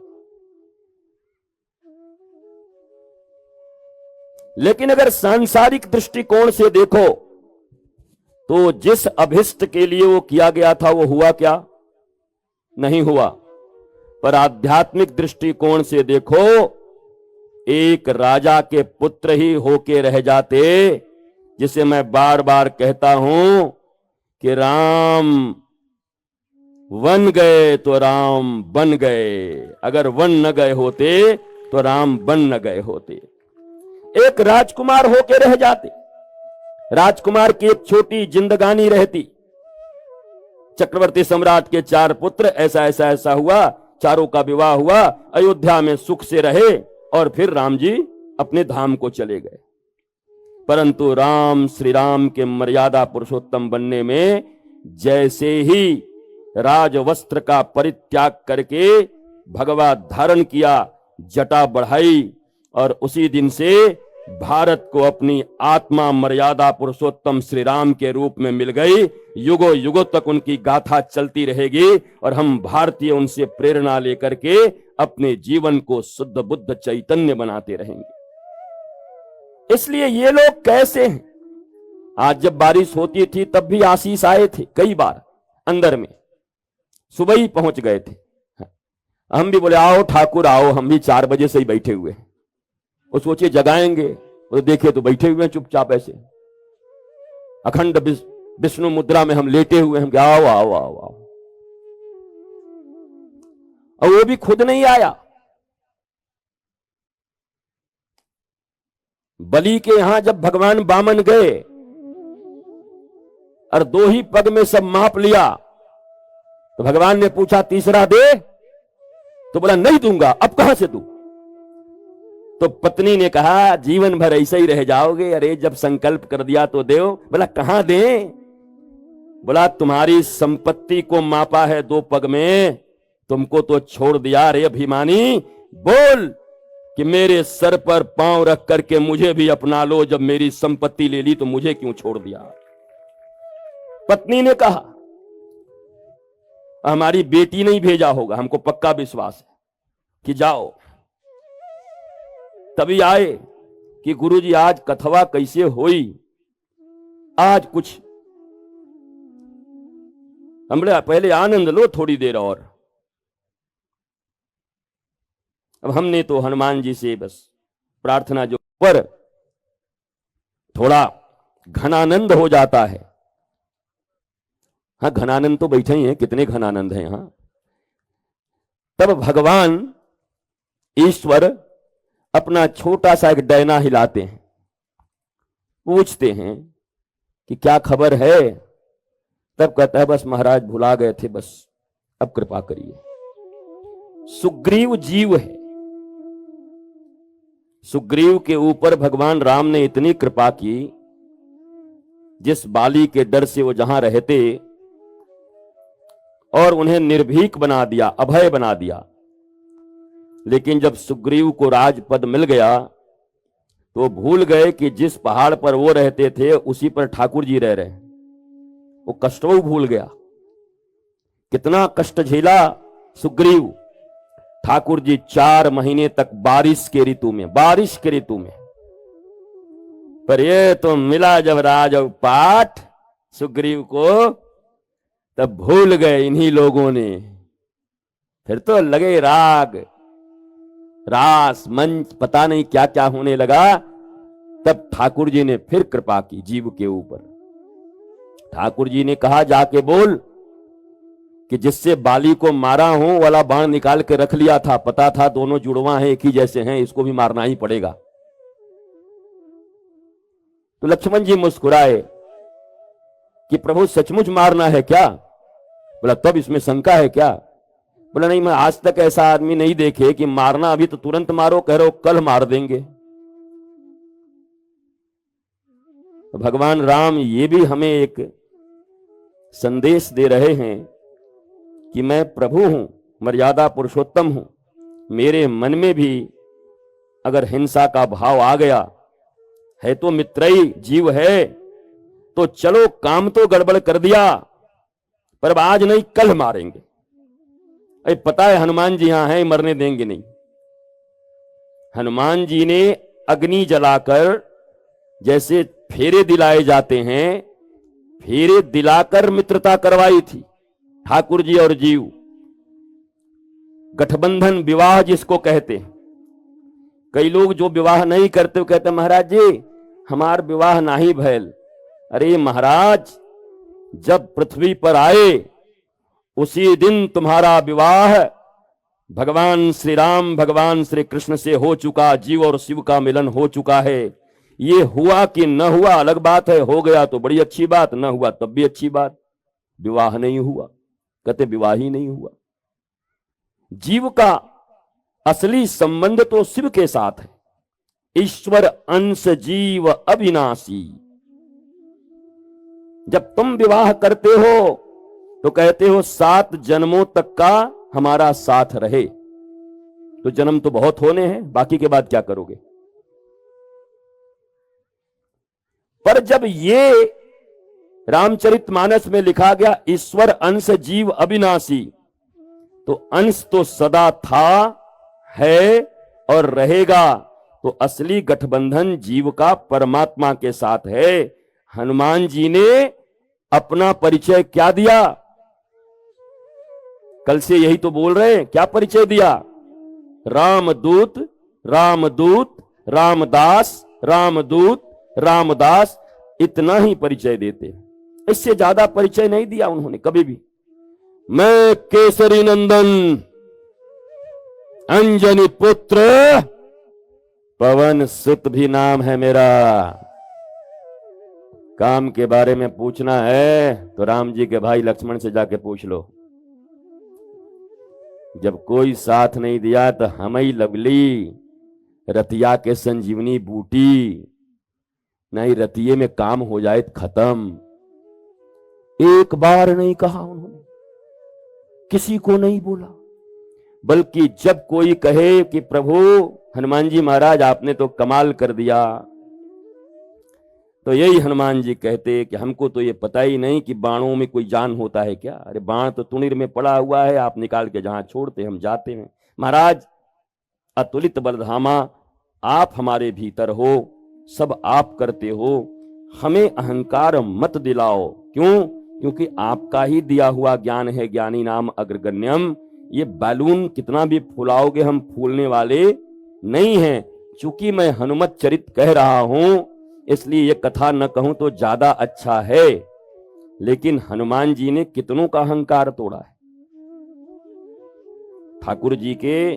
लेकिन अगर सांसारिक दृष्टिकोण से देखो तो जिस अभिष्ट के लिए वो किया गया था वो हुआ क्या? नहीं हुआ। पर आध्यात्मिक दृष्टिकोण से देखो, एक राजा के पुत्र ही होके रह जाते, जिसे मैं बार बार कहता हूं कि राम वन गए तो राम बन गए। अगर वन न गए होते तो राम बन न गए होते। एक राजकुमार होके रह जाते, राजकुमार की एक छोटी जिंदगानी रहती। चक्रवर्ती सम्राट के 4 पुत्र, ऐसा ऐसा ऐसा हुआ, चारों का विवाह हुआ, अयोध्या में सुख से रहे और फिर राम जी अपने धाम को चले गए। परंतु राम श्री राम के मर्यादा पुरुषोत्तम बनने में जैसे ही राजवस्त्र का परित्याग करके भगवा धारण किया, जटा बढ़ाई और उसी दिन से भारत को अपनी आत्मा मर्यादा पुरुषोत्तम श्री राम के रूप में मिल गई। युगों युगों तक उनकी गाथा चलती रहेगी और हम भारतीय उनसे प्रेरणा लेकर के अपने जीवन को शुद्ध बुद्ध चैतन्य बनाते रहेंगे। इसलिए ये लोग कैसे हैं? आज जब बारिश होती थी तब भी आशीष आए थे कई बार अंदर में, सुबह ही पहुंच गए थे। हम भी बोले आओ ठाकुर आओ, हम भी 4 बजे से ही बैठे हुए हैं। वो सोचे जगाएंगे, वो देखे तो बैठे हुए हैं चुपचाप ऐसे अखंड विष्णु मुद्रा में हम लेटे हुए हैं। आओ आओ आओ आओ, और वो भी खुद नहीं आया। बलि के यहां जब भगवान वामन गए और 2 ही पग में सब माप लिया, तो भगवान ने पूछा तीसरा दे, तो बोला नहीं दूंगा। अब कहां से दूं? तो पत्नी ने कहा जीवन भर ऐसे ही रह जाओगे, अरे जब संकल्प कर दिया तो दो। बोला कहां दें? बोला तुम्हारी संपत्ति को मापा है 2 पग में, तुमको तो छोड़ दिया। रे अभिमानी, बोल कि मेरे सर पर पांव रख करके मुझे भी अपना लो। जब मेरी संपत्ति ले ली तो मुझे क्यों छोड़ दिया? पत्नी ने कहा हमारी बेटी नहीं भेजा होगा, हमको पक्का विश्वास है कि जाओ। तभी आए कि गुरुजी आज कथवा कैसे होई, आज कुछ हमने पहले आनंद लो थोड़ी देर और। अब हमने तो हनुमान जी से बस प्रार्थना जो पर थोड़ा घनानंद हो जाता है। हाँ, घनानंद तो बैठे ही हैं, कितने घनानंद हैं यहां। तब भगवान ईश्वर अपना छोटा सा एक डैना हिलाते हैं, पूछते हैं कि क्या खबर है। तब कहता है बस महाराज भुला गए थे, बस अब कृपा करिए। सुग्रीव जीव है, सुग्रीव के ऊपर भगवान राम ने इतनी कृपा की, जिस बाली के डर से वो जहां रहते और उन्हें निर्भीक बना दिया, अभय बना दिया। लेकिन जब सुग्रीव को राजपद मिल गया तो भूल गए कि जिस पहाड़ पर वो रहते थे उसी पर ठाकुर जी रह रहे हैं। वो कष्ट वो भूल गया। कितना कष्ट झेला सुग्रीव। ठाकुर जी 4 महीने तक बारिश के ऋतु में, बारिश के ऋतु में, पर ये तो मिला जब राजव पाठ सुग्रीव को, तब भूल गए इन्हीं लोगों ने। फिर तो लगे राग रास मंच, पता नहीं क्या क्या होने लगा। तब ठाकुर जी ने फिर कृपा की जीव के ऊपर। ठाकुर जी ने कहा जाके बोल कि जिससे बाली को मारा हूं वाला बाण निकाल के रख लिया था, पता था दोनों जुड़वा हैं, एक ही जैसे हैं, इसको भी मारना ही पड़ेगा। तो लक्ष्मण जी मुस्कुराए कि प्रभु सचमुच मारना है क्या? बोला तब इसमें शंका है क्या? बोला नहीं, मैं आज तक ऐसा आदमी नहीं देखे कि मारना अभी तो तुरंत मारो, कह रहे हो कल मार देंगे। तो भगवान राम ये भी हमें एक संदेश दे रहे हैं कि मैं प्रभु हूं, मर्यादा पुरुषोत्तम हूं। मेरे मन में भी अगर हिंसा का भाव आ गया है तो मित्रई जीव है, तो चलो काम तो गड़बड़ कर दिया, पर आज नहीं कल मारेंगे। अरे पता है हनुमान जी यहां हैं, मरने देंगे नहीं। हनुमान जी ने अग्नि जलाकर जैसे फेरे दिलाए जाते हैं, फेरे दिलाकर मित्रता करवाई थी ठाकुर जी और जीव। गठबंधन विवाह जिसको कहते हैं। कई लोग जो विवाह नहीं करते वो कहते महाराज जी हमार विवाह नहीं भैल। अरे महाराज, जब पृथ्वी पर आए उसी दिन तुम्हारा विवाह भगवान श्री राम भगवान श्री कृष्ण से हो चुका, जीव और शिव का मिलन हो चुका है। ये हुआ कि न हुआ अलग बात है, हो गया तो बड़ी अच्छी बात, न हुआ तब भी अच्छी बात। विवाह नहीं हुआ, कहते विवाह ही नहीं हुआ। जीव का असली संबंध तो शिव के साथ है। ईश्वर अंश जीव अविनाशी। जब तुम विवाह करते हो तो कहते हो 7 जन्मों तक का हमारा साथ रहे। तो जन्म तो बहुत होने हैं, बाकी के बाद क्या करोगे? पर जब ये रामचरितमानस में लिखा गया ईश्वर अंश जीव अविनाशी, तो अंश तो सदा था, है और रहेगा। तो असली गठबंधन जीव का परमात्मा के साथ है। हनुमान जी ने अपना परिचय क्या दिया? कल से यही तो बोल रहे हैं, क्या परिचय दिया? रामदूत रामदूत रामदास रामदूत रामदास, इतना ही परिचय देते। इससे ज्यादा परिचय नहीं दिया उन्होंने कभी भी। मैं केसरी नंदन अंजनी पुत्र पवन सुत भी नाम है मेरा। काम के बारे में पूछना है तो राम जी के भाई लक्ष्मण से जाके पूछ लो। जब कोई साथ नहीं दिया तो हम ही लवली रतिया के संजीवनी बूटी, नहीं रतिये में काम हो जाए खत्म। एक बार नहीं कहा उन्होंने, किसी को नहीं बोला, बल्कि जब कोई कहे कि प्रभु हनुमान जी महाराज आपने तो कमाल कर दिया, तो यही हनुमान जी कहते कि हमको तो ये पता ही नहीं कि बाणों में कोई जान होता है क्या। अरे बाण तो तुणीर में पड़ा हुआ है, आप निकाल के जहां छोड़ते हम जाते हैं। महाराज अतुलित बलधामा, आप हमारे भीतर हो, सब आप करते हो, हमें अहंकार मत दिलाओ। क्यों? क्योंकि आपका ही दिया हुआ ज्ञान है ज्ञानी नाम अग्रगण्यम। ये बैलून कितना भी फुलाओगे हम फूलने वाले नहीं हैं। चूंकि मैं हनुमत चरित कह रहा हूं इसलिए ये कथा न कहूं तो ज्यादा अच्छा है। लेकिन हनुमान जी ने कितनों का अहंकार तोड़ा है। ठाकुर जी के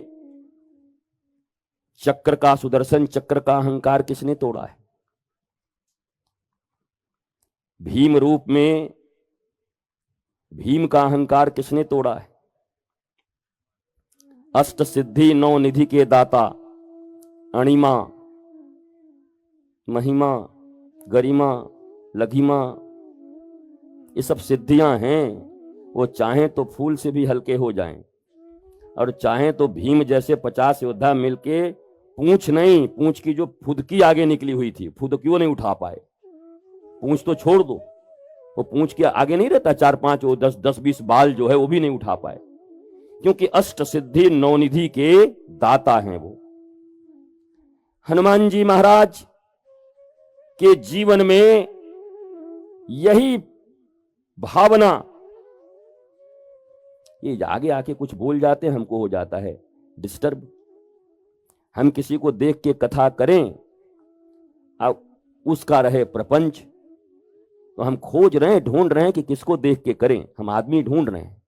चक्र का, सुदर्शन चक्र का अहंकार किसने तोड़ा है? भीम रूप में भीम का अहंकार किसने तोड़ा है? अष्ट सिद्धि नौ निधि के दाता, अणिमा, महिमा, गरिमा, लघिमा, ये सब सिद्धियां हैं। वो चाहें तो फूल से भी हल्के हो जाएं, और चाहें तो भीम जैसे 50 योद्धा मिलके पूंछ की जो फुदकी आगे निकली हुई थी, फुदकियों नहीं उठा पाए। पूंछ तो छोड़ दो, वो पूंछ के आगे नहीं रहता 4-5 वो 10-20 बाल जो है वो भी नहीं उठा पाए, क्योंकि अष्ट सिद्धि नवनिधि के दाता हैं वो। हनुमान जी महाराज के जीवन में यही भावना, ये आगे आके कुछ बोल जाते हैं, हमको हो जाता है डिस्टर्ब। हम किसी को देख के कथा करें, अब उसका रहे प्रपंच, तो हम खोज रहे हैं, ढूंढ रहे हैं कि किसको देख के करें। हम आदमी ढूंढ रहे हैं,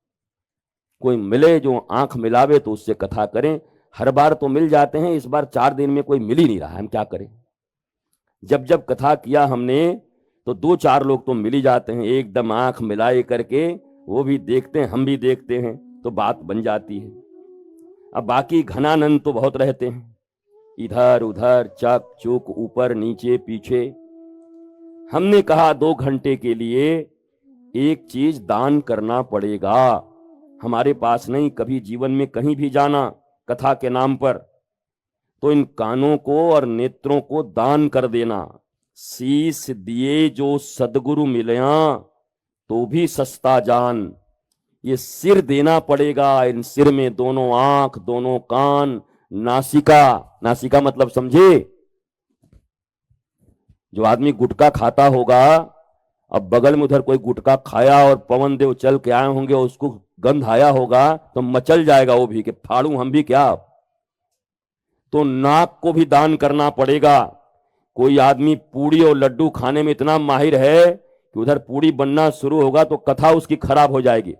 कोई मिले जो आंख मिलावे तो उससे कथा करें। हर बार तो मिल जाते हैं, इस बार 4 दिन में कोई मिल ही नहीं रहा, हम क्या करें। जब जब कथा किया हमने तो 2-4 लोग तो मिल ही जाते हैं, एकदम आंख मिलाए करके वो भी देखते हैं, हम भी देखते हैं, तो बात बन जाती है। अब बाकी घनानंद तो बहुत रहते हैं, इधर उधर चक चूक, ऊपर नीचे पीछे। हमने कहा 2 घंटे के लिए एक चीज दान करना पड़ेगा। हमारे पास नहीं कभी जीवन में कहीं भी जाना कथा के नाम पर, तो इन कानों को और नेत्रों को दान कर देना। शीश दिए जो सदगुरु मिलया तो भी सस्ता जान। ये सिर देना पड़ेगा, इन सिर में दोनों आंख, दोनों कान, नासिका। नासिका मतलब समझे? जो आदमी गुटखा खाता होगा, अब बगल में उधर कोई गुटखा खाया और पवन देव चल के आए होंगे, उसको गंध आया होगा तो मचल जाएगा वो भी कि फाड़ू हम भी क्या। तो नाक को भी दान करना पड़ेगा। कोई आदमी पूड़ी और लड्डू खाने में इतना माहिर है कि उधर पूड़ी बनना शुरू होगा तो कथा उसकी खराब हो जाएगी,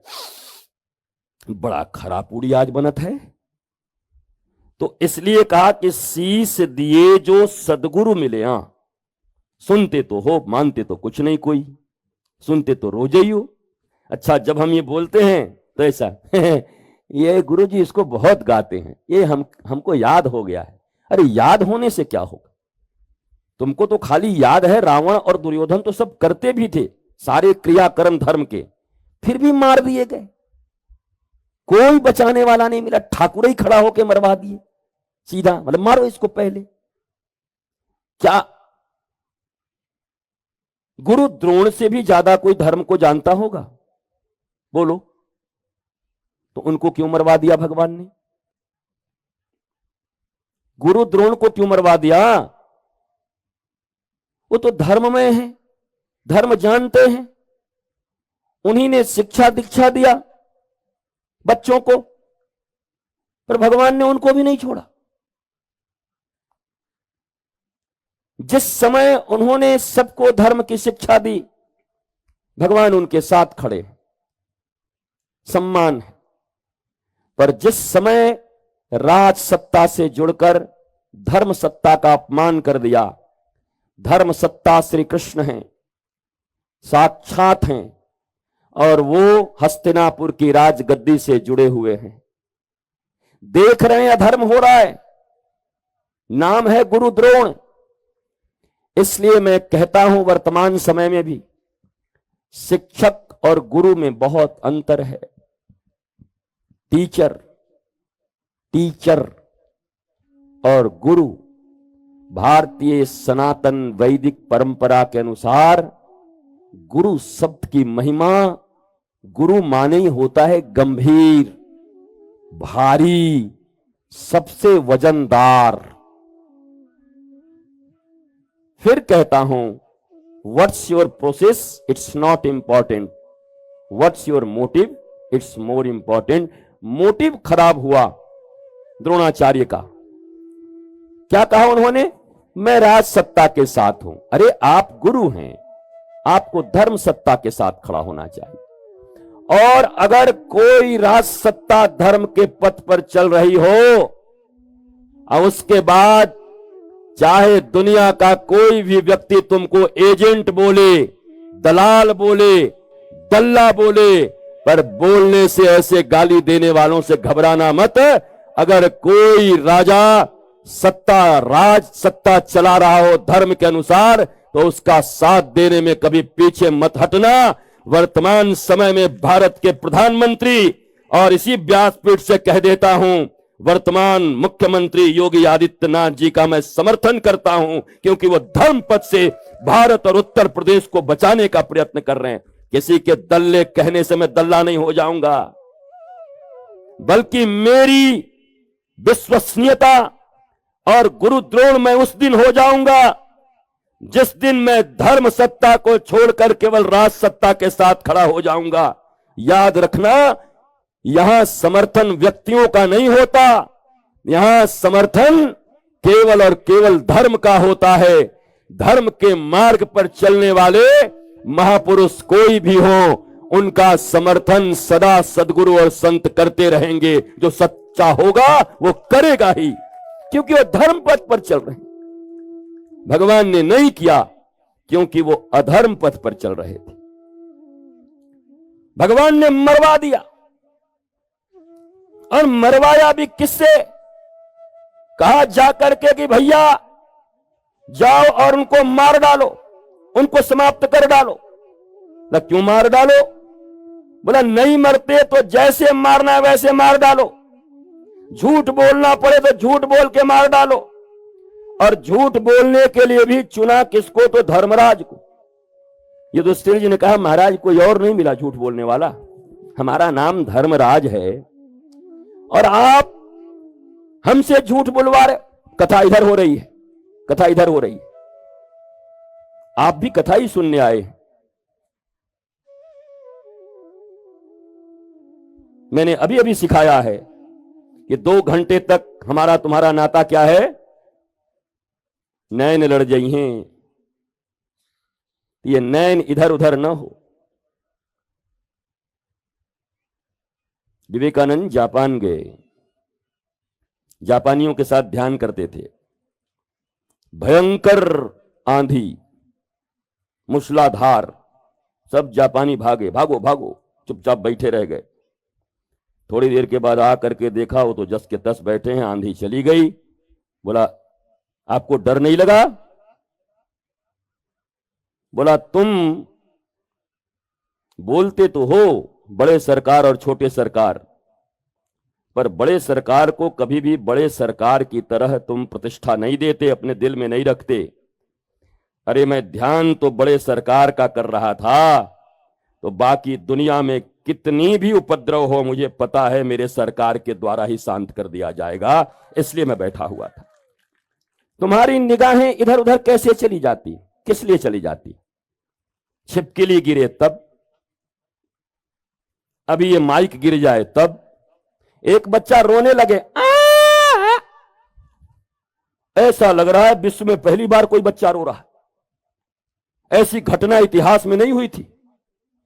बड़ा खराब पूड़ी आज बनत है। तो इसलिए कहा कि शीश दिए जो सदगुरु मिले। सुनते तो हो, मानते तो कुछ नहीं कोई, सुनते तो रोज ही हो। अच्छा, जब हम ये बोलते हैं तो ऐसा ये गुरुजी इसको बहुत गाते हैं, ये हमको याद हो गया है। अरे याद होने से क्या होगा? तुमको तो खाली याद है रावण और दुर्योधन तो सब करते भी थे, सारे क्रियाकर्म धर्म के, फिर भी मार दिए गए, कोई बचाने वाला नहीं मिला। ठाकुर ही खड़ा होके मरवा दिए सीधा, मतलब मारो इसको पहले। क्या गुरु द्रोण से भी ज्यादा कोई धर्म को जानता होगा? बोलो। तो उनको क्यों मरवा दिया भगवान ने? गुरु द्रोण को क्यों मरवा दिया? वो तो धर्ममय है, धर्म जानते हैं, उन्हीं ने शिक्षा दीक्षा दिया बच्चों को, पर भगवान ने उनको भी नहीं छोड़ा। जिस समय उन्होंने सबको धर्म की शिक्षा दी, भगवान उनके साथ खड़े, सम्मान है। पर जिस समय राज सत्ता से जुड़कर धर्म सत्ता का अपमान कर दिया, धर्म सत्ता श्री कृष्ण हैं, साक्षात हैं, और वो हस्तिनापुर की राजगद्दी से जुड़े हुए हैं। देख रहे हैं अधर्म हो रहा है, नाम है गुरु द्रोण। इसलिए मैं कहता हूं वर्तमान समय में भी शिक्षक और गुरु में बहुत अंतर है। टीचर और गुरु, भारतीय सनातन वैदिक परंपरा के अनुसार गुरु शब्द की महिमा, गुरु माने ही होता है गंभीर, भारी, सबसे वजनदार। फिर कहता हूं, what's your process, it's not important, what's your motive, it's more important. Motive खराब हुआ द्रोणाचार्य का। क्या कहा उन्होंने? मैं राज सत्ता के साथ हूं। अरे आप गुरु हैं, आपको धर्म सत्ता के साथ खड़ा होना चाहिए। और अगर कोई राज सत्ता धर्म के पथ पर चल रही हो और उसके बाद चाहे दुनिया का कोई भी व्यक्ति तुमको एजेंट बोले, दलाल बोले, दल्ला बोले, पर बोलने से ऐसे गाली देने वालों से घबराना मत। अगर कोई राजा राज सत्ता चला रहा हो धर्म के अनुसार तो उसका साथ देने में कभी पीछे मत हटना। वर्तमान समय में भारत के प्रधानमंत्री, और इसी व्यासपीठ से कह देता हूं, वर्तमान मुख्यमंत्री योगी आदित्यनाथ जी का मैं समर्थन करता हूं, क्योंकि वो धर्म पथ से भारत और उत्तर प्रदेश को बचाने का प्रयत्न कर रहे हैं। किसी के दल्ले कहने से मैं दल्ला नहीं हो जाऊंगा, बल्कि मेरी विश्वसनीयता और गुरुद्रोण मैं उस दिन हो जाऊंगा जिस दिन मैं धर्म सत्ता को छोड़कर केवल राज सत्ता के साथ खड़ा हो जाऊंगा। याद रखना, यहां समर्थन व्यक्तियों का नहीं होता, यहां समर्थन केवल और केवल धर्म का होता है। धर्म के मार्ग पर चलने वाले महापुरुष कोई भी हो, उनका समर्थन सदा सद्गुरु और संत करते रहेंगे। जो सच्चा होगा वो करेगा ही, क्योंकि वो धर्म पथ पर चल रहे हैं। भगवान ने नहीं किया क्योंकि वो अधर्म पथ पर चल रहे थे। भगवान ने मरवा दिया, और मरवाया भी किससे? कहा जाकर के कि भैया जाओ और उनको मार डालो, उनको समाप्त कर डालो। ना क्यों मार डालो? बोला नहीं मरते तो जैसे मारना है वैसे मार डालो, झूठ बोलना पड़े तो झूठ बोल के मार डालो। और झूठ बोलने के लिए भी चुना किसको? तो धर्मराज को। युधिष्ठिर जी ने कहा महाराज कोई और नहीं मिला झूठ बोलने वाला, हमारा नाम धर्मराज है और आप हमसे झूठ बुलवा रहे। कथा इधर हो रही है, कथा इधर हो रही है, आप भी कथा ही सुनने आए। मैंने अभी अभी सिखाया है कि 2 घंटे तक हमारा तुम्हारा नाता क्या है? नैन लड़ जाई हैं, ये नैन इधर उधर ना हो। विवेकानंद जापान गए, जापानियों के साथ ध्यान करते थे। भयंकर आंधी, मूसलाधार, सब जापानी भागे, भागो भागो, चुपचाप बैठे रह गए। थोड़ी देर के बाद आकर के देखा वो तो जस के तस बैठे हैं, आंधी चली गई। बोला आपको डर नहीं लगा? बोला तुम बोलते तो हो बड़े सरकार और छोटे सरकार, पर बड़े सरकार को कभी भी बड़े सरकार की तरह तुम प्रतिष्ठा नहीं देते, अपने दिल में नहीं रखते। अरे मैं ध्यान तो बड़े सरकार का कर रहा था, तो बाकी दुनिया में कितनी भी उपद्रव हो मुझे पता है मेरे सरकार के द्वारा ही शांत कर दिया जाएगा, इसलिए मैं बैठा हुआ था। तुम्हारी निगाहें इधर उधर कैसे चली जाती? किस लिए चली जाती? छिपकली गिरे तब, अभी ये माइक गिर जाए तब, एक बच्चा रोने लगे ऐसा लग रहा है विश्व में पहली बार कोई बच्चा रो रहा है। ऐसी घटना इतिहास में नहीं हुई थी।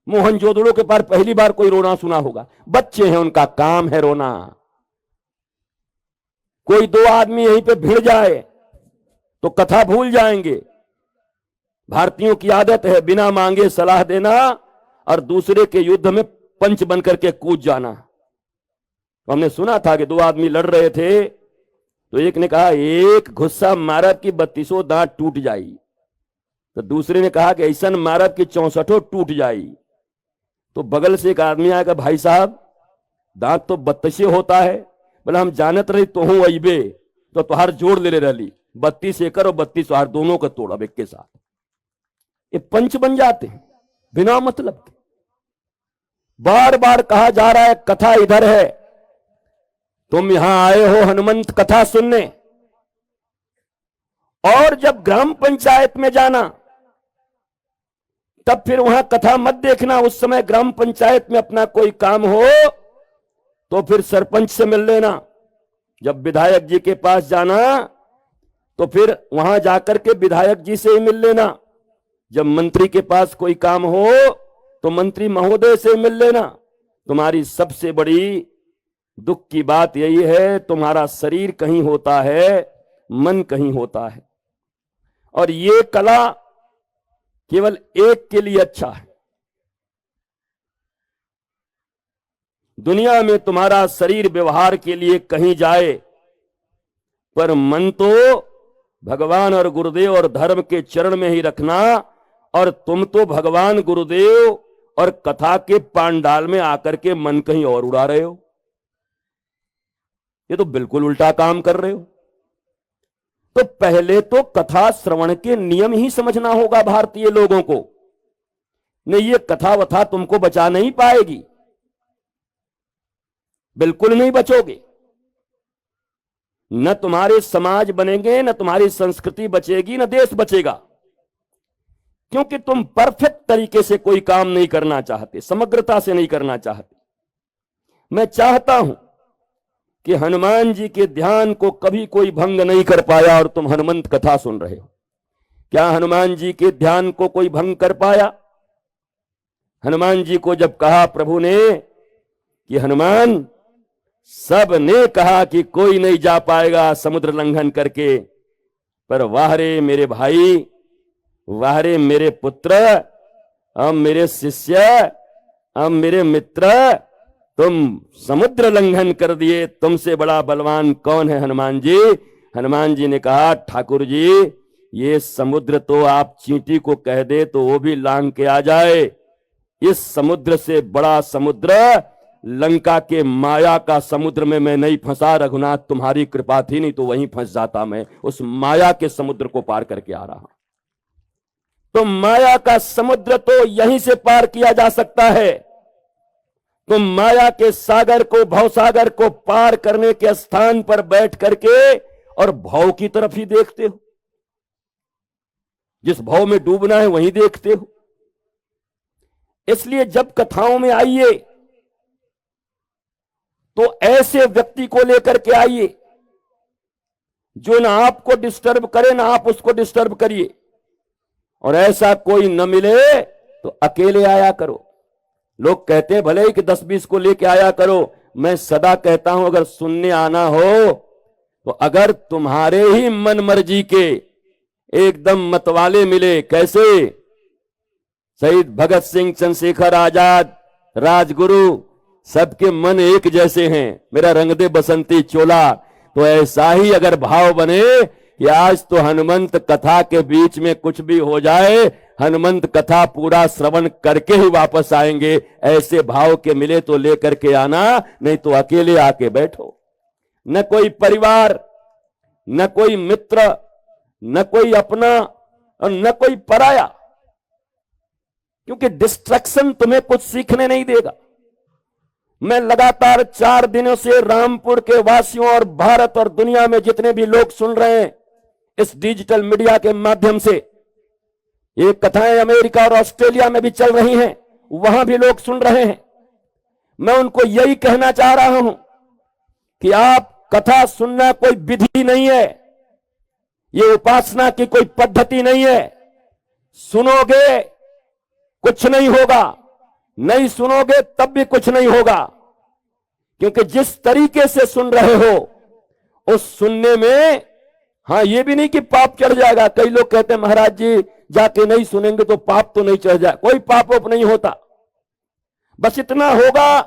मोहनजोदड़ो के पार पहली बार कोई रोना सुना होगा। बच्चे हैं, उनका काम है रोना। कोई 2 आदमी यहीं पे भिड़ जाए तो कथा भूल जाएंगे। भारतीयों की आदत है बिना मांगे सलाह देना और दूसरे के युद्ध में पंच बनकर के कूद जाना। तो हमने सुना था कि 2 आदमी लड़ रहे थे, तो एक ने कहा एक गुस्सा मारब की 32 दांत टूट जाई, तो दूसरे ने कहा कि ऐसा मारब की 64 टूट जाई। तो बगल से एक आदमी आएगा, भाई साहब दांत तो 32 होता है। बोला हम जानत रही तो हूं अबे, तो तुहार जोड़ ले रही 32 एकड़ और 32 हार दोनों का तोड़ा एक के साथ। ये पंच बन जाते हैं बिना मतलब के। बार बार कहा जा रहा है कथा इधर है, तुम यहां आए हो हनुमंत कथा सुनने, और जब ग्राम पंचायत में जाना तब फिर वहां कथा मत देखना। उस समय ग्राम पंचायत में अपना कोई काम हो तो फिर सरपंच से मिल लेना। जब विधायक जी के पास जाना तो फिर वहां जाकर के विधायक जी से ही मिल लेना। जब मंत्री के पास कोई काम हो तो मंत्री महोदय से मिल लेना। तुम्हारी सबसे बड़ी दुख की बात यही है, तुम्हारा शरीर कहीं होता है, मन कहीं होता है। और ये कला केवल एक के लिए अच्छा है। दुनिया में तुम्हारा शरीर व्यवहार के लिए कहीं जाए, पर मन तो भगवान और गुरुदेव और धर्म के चरण में ही रखना। और तुम तो भगवान गुरुदेव और कथा के पांडाल में आकर के मन कहीं और उड़ा रहे हो। ये तो बिल्कुल उल्टा काम कर रहे हो। तो पहले तो कथा श्रवण के नियम ही समझना होगा भारतीय लोगों को। नहीं, ये कथा वथा तुमको बचा नहीं पाएगी, बिल्कुल नहीं बचोगे। न तुम्हारे समाज बनेंगे, न तुम्हारी संस्कृति बचेगी, न देश बचेगा। क्योंकि तुम परफेक्ट तरीके से कोई काम नहीं करना चाहते, समग्रता से नहीं करना चाहते। मैं चाहता हूं कि हनुमान जी के ध्यान को कभी कोई भंग नहीं कर पाया, और तुम हनुमंत कथा सुन रहे हो। क्या हनुमान जी के ध्यान को कोई भंग कर पाया? हनुमान जी को जब कहा प्रभु ने कि हनुमान, सब ने कहा कि कोई नहीं जा पाएगा समुद्र लंघन करके, पर वाह रे मेरे भाई, वाह रे मेरे पुत्र, अब मेरे शिष्य, अब मेरे मित्र, तुम समुद्र लंघन कर दिए। तुमसे बड़ा बलवान कौन है हनुमान जी? हनुमान जी ने कहा, ठाकुर जी, ये समुद्र तो आप चींटी को कह दे तो वो भी लांग के आ जाए। इस समुद्र से बड़ा समुद्र लंका के माया का समुद्र में मैं नहीं फंसा रघुनाथ, तुम्हारी कृपा थी, नहीं तो वहीं फंस जाता मैं। उस माया के समुद्र को पार करके आ रहा। तो माया का समुद्र तो यहीं से पार किया जा सकता है। तुम माया के सागर को, भवसागर को पार करने के स्थान पर बैठ करके और भव की तरफ ही देखते हो। जिस भव में डूबना है वहीं देखते हो। इसलिए जब कथाओं में आइए तो ऐसे व्यक्ति को लेकर के आइए जो ना आपको डिस्टर्ब करे, ना आप उसको डिस्टर्ब करिए। और ऐसा कोई न मिले तो अकेले आया करो। लोग कहते हैं भले ही कि 10-20 को लेके आया करो। मैं सदा कहता हूं, अगर सुनने आना हो तो अगर तुम्हारे ही मन मर्जी के एकदम मतवाले मिले, कैसे शहीद भगत सिंह, चंद्रशेखर आजाद, राजगुरु, सबके मन एक जैसे हैं, मेरा रंग दे बसंती चोला, तो ऐसा ही अगर भाव बने कि आज तो हनुमंत कथा के बीच में कुछ भी हो जाए, हनुमंत कथा पूरा श्रवण करके ही वापस आएंगे, ऐसे भाव के मिले तो लेकर के आना, नहीं तो अकेले आके बैठो। न कोई परिवार, न कोई मित्र, न कोई अपना और न कोई पराया, क्योंकि डिस्ट्रैक्शन तुम्हें कुछ सीखने नहीं देगा। मैं लगातार 4 दिनों से रामपुर के वासियों और भारत और दुनिया में जितने भी लोग सुन रहे हैं इस डिजिटल मीडिया के माध्यम से, ये कथाएं अमेरिका और ऑस्ट्रेलिया में भी चल रही हैं, वहां भी लोग सुन रहे हैं। मैं उनको यही कहना चाह रहा हूं कि आप कथा सुनना कोई विधि नहीं है, ये उपासना की कोई पद्धति नहीं है। सुनोगे कुछ नहीं होगा, नहीं सुनोगे तब भी कुछ नहीं होगा, क्योंकि जिस तरीके से सुन रहे हो उस सुनने में, हाँ ये भी नहीं कि पाप चढ़ जाएगा। कई लोग कहते हैं महाराज जी जाके नहीं सुनेंगे तो पाप तो नहीं चढ़ जाए। कोई पाप वाप नहीं होता। बस इतना होगा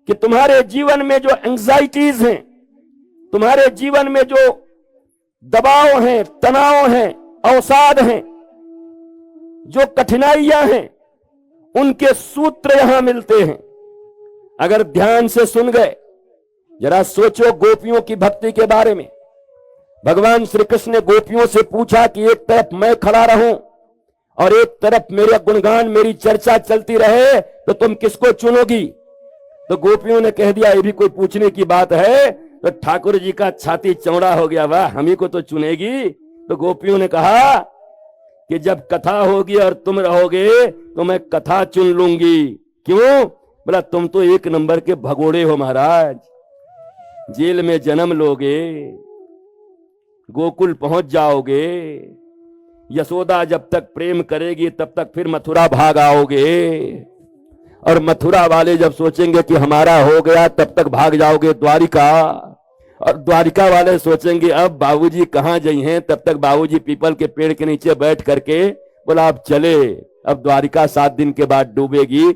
कि तुम्हारे जीवन में जो एंजाइटीज हैं, तुम्हारे जीवन में जो दबाव हैं, तनाव हैं, अवसाद हैं, जो कठिनाइयां हैं, उनके सूत्र यहां मिलते हैं। अगर ध्यान से सुन गए, जरा सोचो गोपियों की भक्ति के बारे में। भगवान श्री कृष्ण ने गोपियों से पूछा कि एक तरफ मैं खड़ा रहूं और एक तरफ मेरे गुणगान, मेरी चर्चा चलती रहे, तो तुम किसको चुनोगी? तो गोपियों ने कह दिया ये भी कोई पूछने की बात है? तो ठाकुर जी का छाती चौड़ा हो गया, वाह हम ही को तो चुनेगी। तो गोपियों ने कहा कि जब कथा होगी और तुम रहोगे तो मैं कथा चुन लूंगी। क्यों? बोला तुम तो 1 नंबर के भगोड़े हो महाराज, जेल में जन्म लोगे, गोकुल पहुंच जाओगे, यशोदा जब तक प्रेम करेगी तब तक फिर मथुरा भाग आओगे, और मथुरा वाले जब सोचेंगे कि हमारा हो गया तब तक भाग जाओगे द्वारिका, और द्वारिका वाले सोचेंगे अब बाबूजी कहाँ गई हैं, तब तक बाबूजी पीपल के पेड़ के नीचे बैठ करके बोला अब चले। अब द्वारिका 7 दिन के बाद डूबेगी,